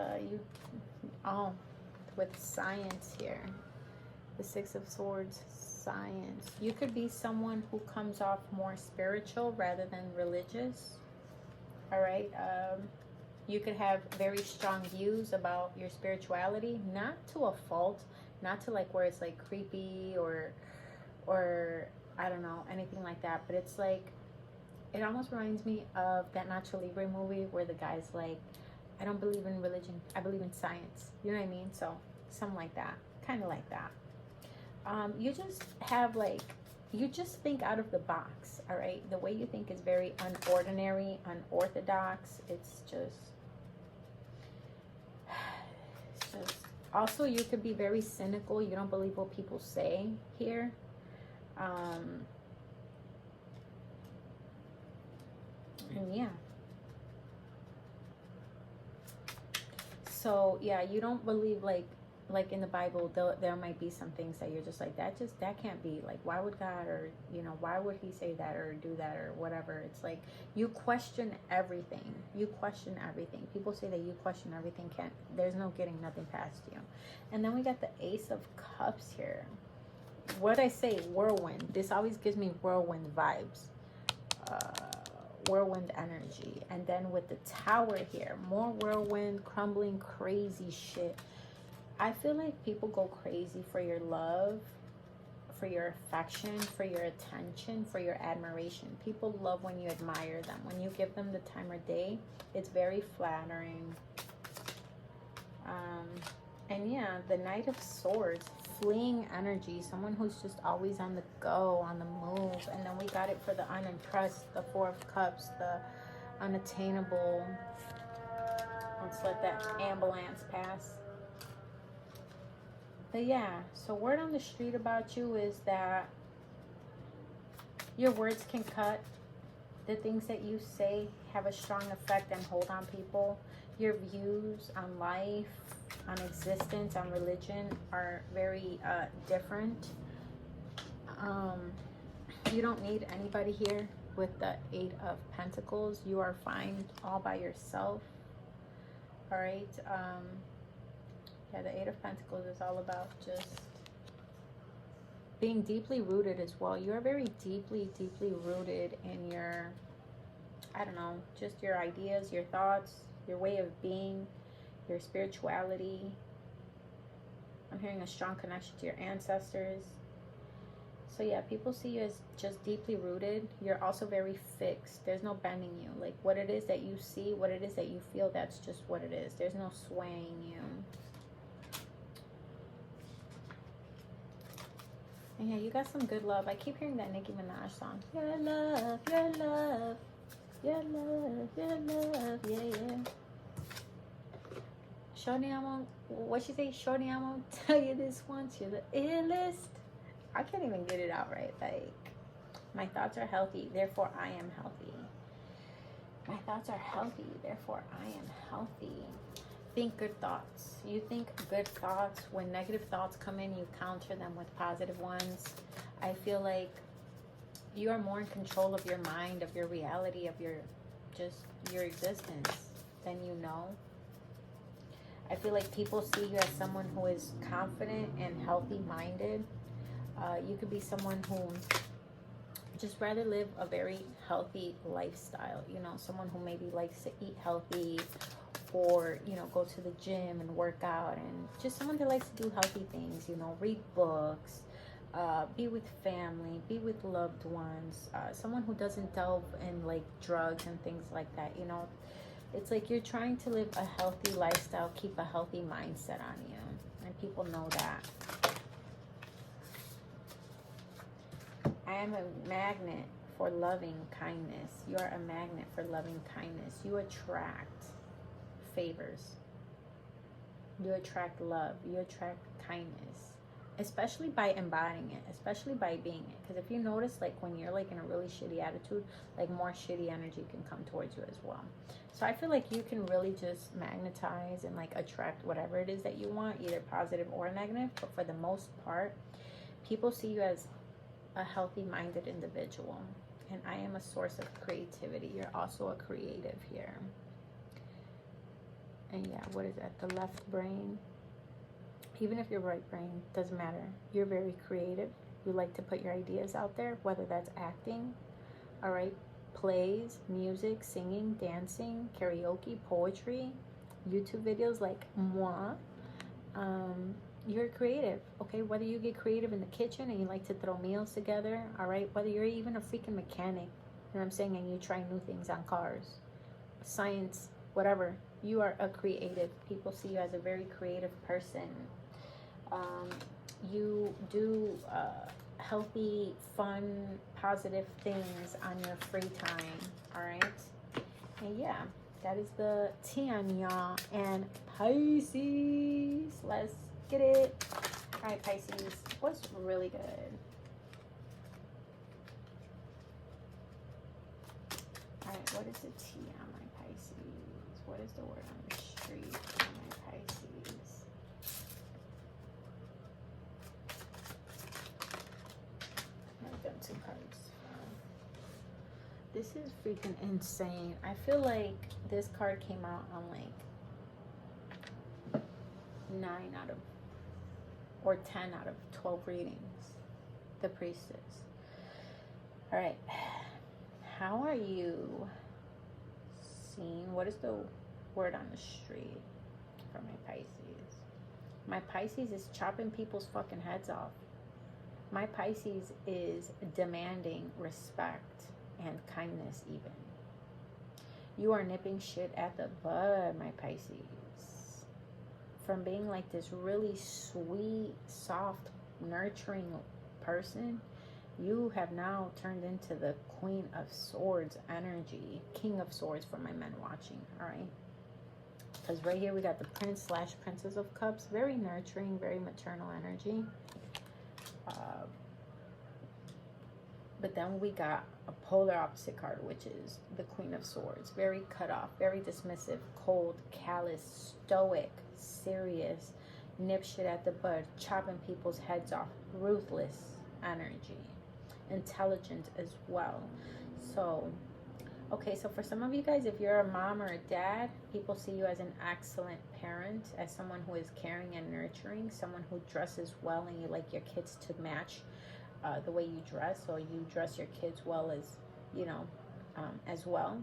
with science here. The Six of Swords, science. You could be someone who comes off more spiritual rather than religious. All right. You could have very strong views about your spirituality, not to a fault, not to like where it's like creepy or I don't know, anything like that. But it's like, it almost reminds me of that Nacho Libre movie where the guy's like, I don't believe in religion, I believe in science. You know what I mean? So something like that, kind of like that. You just have like, you just think out of the box. All right, the way you think is very unordinary, unorthodox. It's just also, you could be very cynical. You don't believe what people say here. And yeah, so yeah, you don't believe like in the Bible there might be some things that you're just like, that can't be. Like, why would God, or you know, why would he say that or do that or whatever? It's like you question everything. People say that you question everything. There's no getting nothing past you. And then we got the Ace of Cups here. What I say, whirlwind. This always gives me whirlwind vibes. Whirlwind energy. And then with the Tower here, more whirlwind, crumbling, crazy shit. I feel like people go crazy for your love, for your affection, for your attention, for your admiration. People love when you admire them, when you give them the time of day. It's very flattering. And yeah, the Knight of Swords, fleeing energy, someone who's just always on the go, on the move. And then we got it for the unimpressed, the Four of Cups, the unattainable. Let's let that ambulance pass. But yeah, so word on the street about you is that your words can cut. The things that you say have a strong effect and hold on people. Your views on life, on existence, on religion, are very different. You don't need anybody here with the 8 of Pentacles. You are fine all by yourself. All right. Yeah, the 8 of Pentacles is all about just being deeply rooted as well. You are very deeply rooted in your, I don't know, just your ideas, your thoughts, your way of being, your spirituality. I'm hearing a strong connection to your ancestors. So yeah, people see you as just deeply rooted. You're also very fixed. There's no bending you. Like what it is that you see, what it is that you feel, that's just what it is. There's no swaying you. And yeah, you got some good love. I keep hearing that Nicki Minaj song. Your love, your love, your love, your love, yeah, yeah. Shorty, I won't, what she say? Shorty, I won't tell you this once. You're the illest. I can't even get it out right. Like, my thoughts are healthy, therefore I am healthy. My thoughts are healthy, therefore I am healthy. Think good thoughts. You think good thoughts. When negative thoughts come in, you counter them with positive ones. I feel like you are more in control of your mind, of your reality, of your existence than you know. I feel like people see you as someone who is confident and healthy-minded. You could be someone who just rather live a very healthy lifestyle. You know, someone who maybe likes to eat healthy, or, you know, go to the gym and work out, and just someone that likes to do healthy things, you know, read books, be with family, be with loved ones, someone who doesn't delve in like drugs and things like that. You know, it's like you're trying to live a healthy lifestyle, keep a healthy mindset on you, and people know that. I am a magnet for loving kindness. You are a magnet for loving kindness. You attract favors. You attract love. You attract kindness, especially by embodying it, especially by being it. Because if you notice, like when you're like in a really shitty attitude, like more shitty energy can come towards you as well. So I feel like you can really just magnetize and like attract whatever it is that you want, either positive or negative. But for the most part, people see you as a healthy-minded individual. And I am a source of creativity. You're also a creative here. And yeah, what is that? The left brain. Even if you're right brain, doesn't matter. You're very creative. You like to put your ideas out there, whether that's acting, all right, plays, music, singing, dancing, karaoke, poetry, YouTube videos like moi. You're creative, okay? Whether you get creative in the kitchen and you like to throw meals together, all right? Whether you're even a freaking mechanic, you know what I'm saying, and you try new things on cars, science, whatever. You are a creative. People see you as a very creative person. You do healthy, fun, positive things on your free time, all right? And yeah, that is the tea on y'all. And Pisces, let's get it. All right, Pisces, what's really good? All right, what is the tea on my Pisces? What is the word on the street on my Pisces? I've done 2 cards. This is freaking insane. I feel like this card came out on like 9 out of, or 10 out of 12 readings. The Priestess. All right. How are you seen? What is the word on the street for my Pisces? My Pisces is chopping people's fucking heads off. My Pisces is demanding respect and kindness even. You are nipping shit at the bud, my Pisces. From being like this really sweet, soft, nurturing person, you have now turned into the Queen of Swords energy. King of Swords for my men watching, all right? Because right here we got the Prince/Princess of Cups. Very nurturing, very maternal energy. But then we got a polar opposite card, which is the Queen of Swords. Very cut off, very dismissive, cold, callous, stoic, serious, nip shit at the bud, chopping people's heads off, ruthless energy, intelligent as well. So, okay, so for some of you guys, if you're a mom or a dad, people see you as an excellent parent, as someone who is caring and nurturing, someone who dresses well, and you like your kids to match the way you dress, or you dress your kids well as, you know, as well.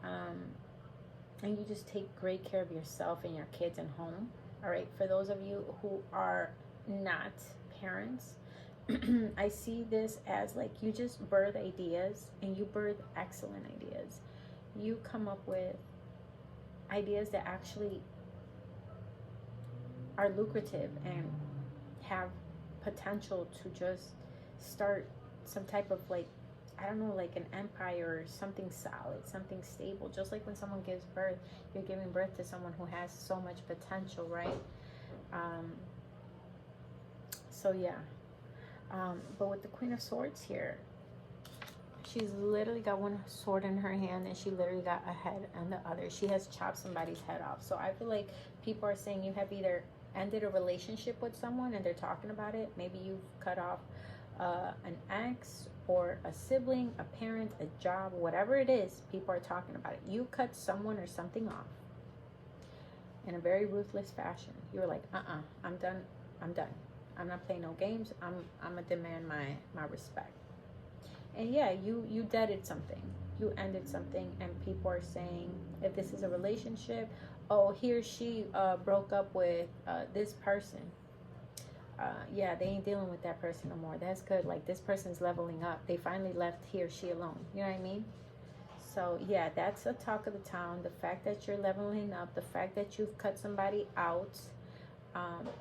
And you just take great care of yourself and your kids and home. All right, for those of you who are not parents, I see this as like you just birth ideas, and you birth excellent ideas. You come up with ideas that actually are lucrative and have potential to just start some type of, like, I don't know, like an empire or something solid, something stable. Just like when someone gives birth, you're giving birth to someone who has so much potential, right? So yeah. But with the Queen of Swords here, she's literally got one sword in her hand, and she literally got a head on the other. She has chopped somebody's head off. So I feel like people are saying you have either ended a relationship with someone and they're talking about it. Maybe you've cut off an ex or a sibling, a parent, a job, whatever it is, people are talking about it. You cut someone or something off in a very ruthless fashion. You're like, I'm done. I'm not playing no games. I'm gonna demand my respect. And yeah, you deaded something. You ended something, and people are saying, if this is a relationship, oh, he or she broke up with this person. Yeah, they ain't dealing with that person no more. That's good. Like, this person's leveling up. They finally left he or she alone. You know what I mean? So yeah, that's a talk of the town. The fact that you're leveling up, the fact that you've cut somebody out,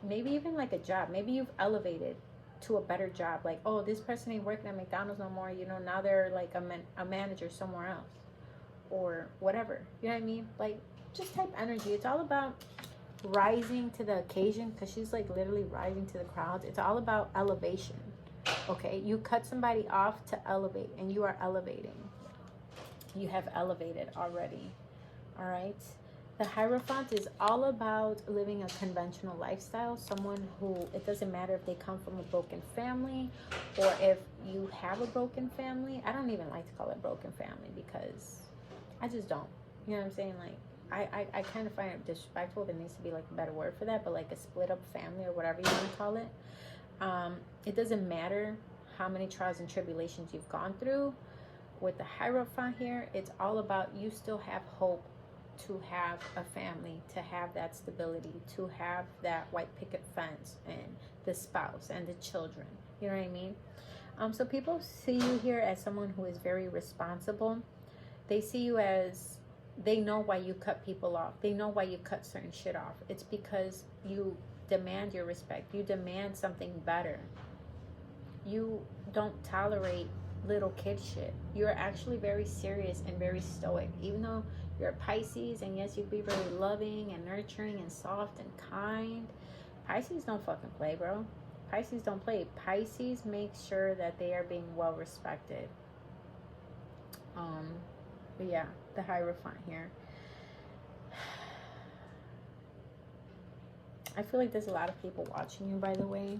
maybe even like a job. Maybe you've elevated to a better job. Like, oh, this person ain't working at McDonald's no more. You know, now they're like a manager somewhere else, or whatever. You know what I mean? Like, just type energy. It's all about rising to the occasion, because she's like literally rising to the crowds. It's all about elevation. Okay, you cut somebody off to elevate, and you are elevating. You have elevated already. All right. The Hierophant is all about living a conventional lifestyle. Someone who, it doesn't matter if they come from a broken family or if you have a broken family. I don't even like to call it broken family, because I just don't. You know what I'm saying? Like, I kind of find it disrespectful. There needs to be like a better word for that, but like a split up family or whatever you want to call it. It doesn't matter how many trials and tribulations you've gone through. With the Hierophant here, it's all about you still have hope to have a family, to have that stability, to have that white picket fence and the spouse and the children. You know what I mean? So people see you here as someone who is very responsible. They see you as, they know why you cut people off. They know why you cut certain shit off. It's because you demand your respect. You demand something better. You don't tolerate little kid shit. You're actually very serious and very stoic. Even though you're a Pisces, and yes, you be very loving and nurturing and soft and kind, Pisces don't fucking play, bro. Pisces don't play. Pisces make sure that they are being well respected. But yeah, the Hierophant here. I feel like there's a lot of people watching you, by the way.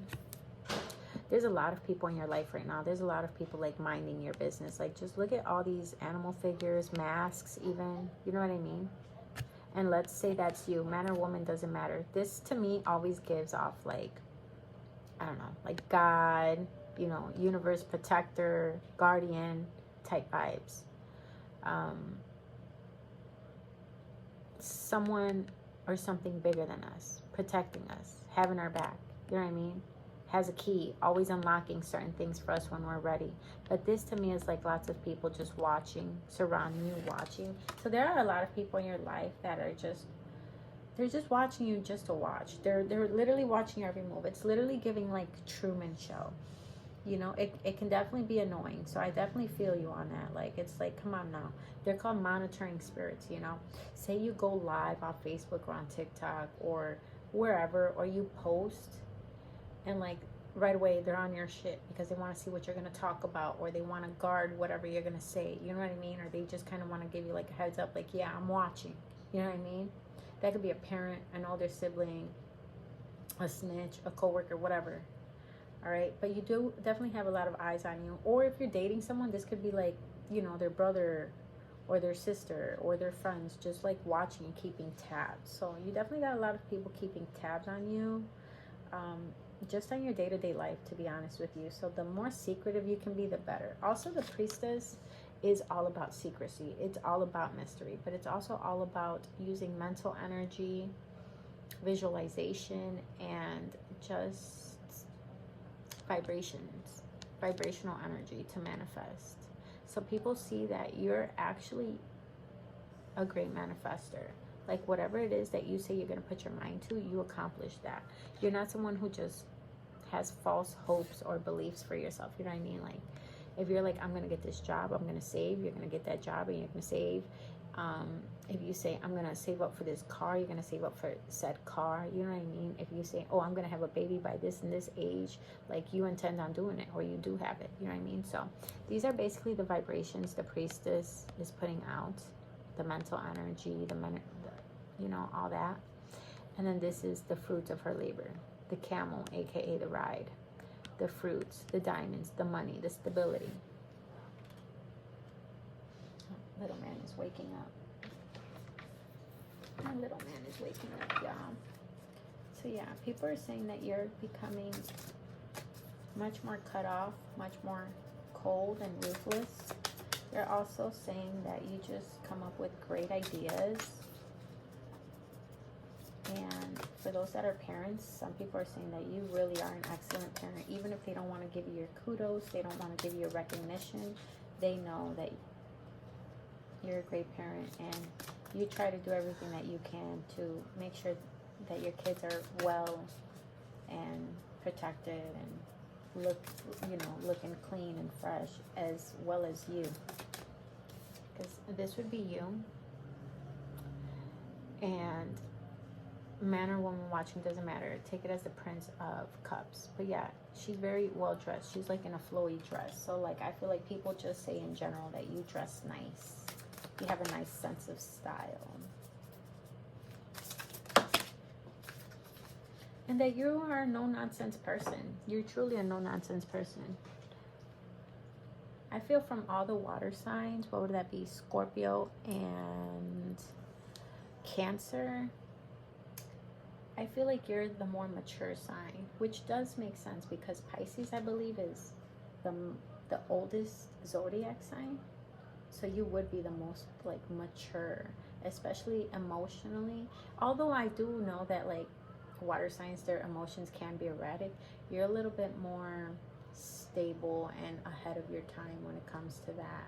There's a lot of people in your life right now. There's a lot of people like minding your business. Like, just look at all these animal figures, masks even. You know what I mean? And let's say that's you. Man or woman, doesn't matter. This to me always gives off like, I don't know, like God, you know, universe protector, guardian type vibes. Someone or something bigger than us, protecting us, having our back. You know what I mean? Has a key, always unlocking certain things for us when we're ready. But this to me is like lots of people just watching, surrounding you, watching. So there are a lot of people in your life that are just, they're just watching you just to watch. They're literally watching your every move. It's literally giving like Truman Show. You know, it can definitely be annoying. So I definitely feel you on that. Like, it's like, come on now. They're called monitoring spirits, you know. Say you go live on Facebook or on TikTok or wherever, or you post, and like right away they're on your shit because they want to see what you're going to talk about, or they want to guard whatever you're going to say, you know what I mean? Or they just kind of want to give you like a heads up, like, yeah, I'm watching, you know what I mean? That could be a parent, an older sibling, a snitch, a coworker, whatever. All right, but you do definitely have a lot of eyes on you. Or if you're dating someone, this could be like, you know, their brother or their sister or their friends, just like watching and keeping tabs. So you definitely got a lot of people keeping tabs on you, just on your day-to-day life, to be honest with you. So the more secretive you can be, the better. Also, the Priestess is all about secrecy. It's all about mystery, but it's also all about using mental energy, visualization, and just vibrational energy to manifest. So people see that you're actually a great manifester. Like whatever it is that you say you're going to put your mind to, you accomplish that. You're not someone who just has false hopes or beliefs for yourself. You know what I mean? Like if you're like, I'm going to get this job, I'm going to save, you're going to get that job and you're going to save. If you say, I'm going to save up for this car, you're going to save up for said car. You know what I mean? If you say, oh, I'm going to have a baby by this and this age, like you intend on doing it, or you do have it. You know what I mean? So these are basically the vibrations the Priestess is putting out, the mental energy, you know, all that. And then this is the fruits of her labor, the camel, aka the ride, the fruits, the diamonds, the money, the stability. Little man is waking up. My little man is waking up, y'all. So yeah, people are saying that you're becoming much more cut off, much more cold and ruthless. They're also saying that you just come up with great ideas. And for those that are parents, some people are saying that you really are an excellent parent. Even if they don't want to give you your kudos, they don't want to give you your recognition, they know that you're a great parent, and you try to do everything that you can to make sure that your kids are well and protected and looking clean and fresh, as well as you. Because this would be you. And man or woman watching, doesn't matter. Take it as the Prince of Cups. But yeah, she's very well dressed. She's like in a flowy dress. So like, I feel like people just say in general that you dress nice. You have a nice sense of style. And that you are a no-nonsense person. You're truly a no-nonsense person. I feel from all the water signs, what would that be? Scorpio and Cancer. I feel like you're the more mature sign, which does make sense because Pisces, I believe, is the oldest zodiac sign. So you would be the most like mature, especially emotionally. Although I do know that like water signs, their emotions can be erratic. You're a little bit more stable and ahead of your time when it comes to that.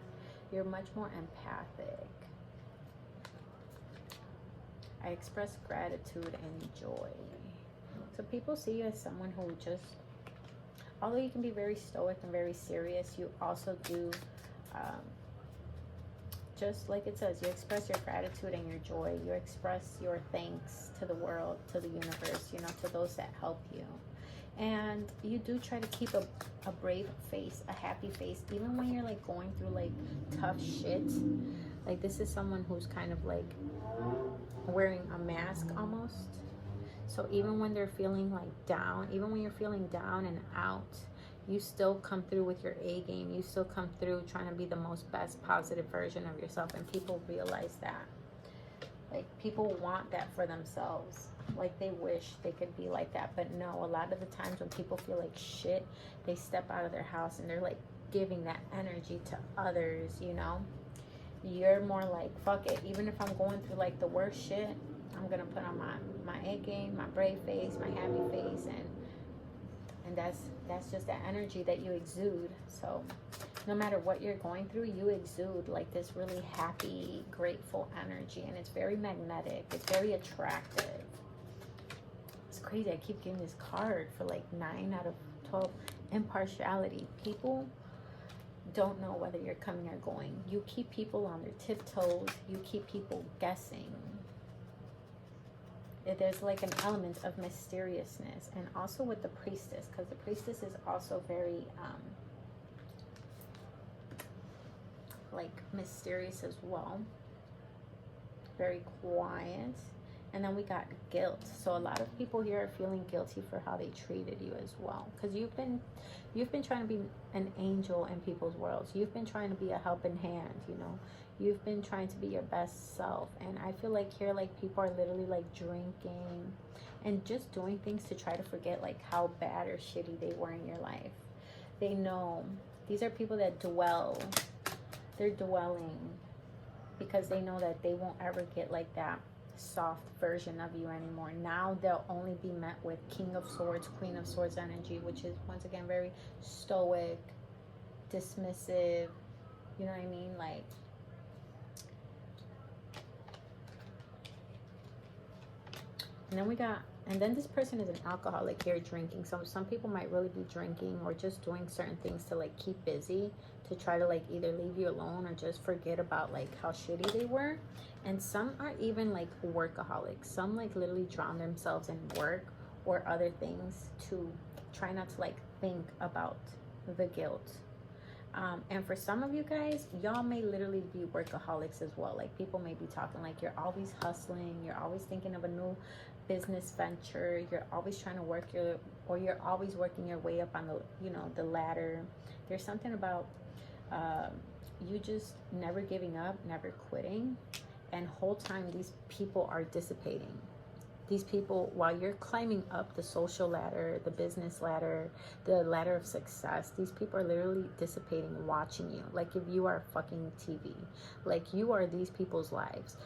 You're much more empathic. I express gratitude and joy. So people see you as someone who just, although you can be very stoic and very serious, you also do, just like it says, you express your gratitude and your joy. You express your thanks to the world, to the universe, you know, to those that help you. And you do try to keep a brave face, a happy face, even when you're like going through like tough shit. Like this is someone who's kind of like wearing a mask almost. So even when they're feeling like down, even when you're feeling down and out, you still come through with your A game. You still come through trying to be the most best positive version of yourself. And people realize that. Like people want that for themselves. Like they wish they could be like that. But no, a lot of the times when people feel like shit, they step out of their house and they're like giving that energy to others, you know. You're more like, fuck it. Even if I'm going through like the worst shit, I'm gonna put on my A game, my brave face, my happy face, and that's just that energy that you exude. So no matter what you're going through, you exude like this really happy, grateful energy, and it's very magnetic. It's very attractive. It's crazy. I keep getting this card for like 9 out of 12. Impartiality. People don't know whether you're coming or going. You keep people on their tiptoes. You keep people guessing. there's like an element of mysteriousness. And also with the priestess, because the priestess is also very like mysterious as well, very quiet. And then we got guilt. So a lot of people here are feeling guilty for how they treated you as well, because you've been trying to be an angel in people's worlds. You've been trying to be a helping hand, you know. You've been trying to be your best self. And I feel like here, like, people are literally like drinking and just doing things to try to forget like how bad or shitty they were in your life. They know, these are people that dwell. They're dwelling because they know that they won't ever get like that soft version of you anymore. Now they'll only be met with King of Swords, Queen of Swords energy, which is once again very stoic, dismissive, you know what I mean? Like, and then this person is an alcoholic here, drinking. So some people might really be drinking or just doing certain things to like keep busy, to try to like either leave you alone or just forget about like how shitty they were. And some are even like workaholics. Some like literally drown themselves in work or other things to try not to like think about the guilt. And for some of you guys, y'all may literally be workaholics as well. Like, people may be talking like you're always hustling, you're always thinking of a new business venture, you're always trying to work you're always working your way up on the, you know, the ladder. There's something about you just never giving up, never quitting, and whole time these people are dissipating. These people, while you're climbing up the social ladder, the business ladder, the ladder of success, these people are literally dissipating, watching you. Like if you are fucking TV, like you are these people's lives.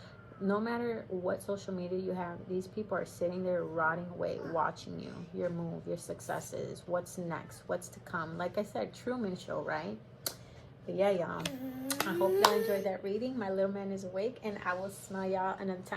No matter what social media you have, these people are sitting there rotting away, watching you, your move, your successes, what's next, what's to come. Like I said, Truman Show, right? But yeah, y'all, I hope y'all enjoyed that reading. My little man is awake, and I will smell y'all another time.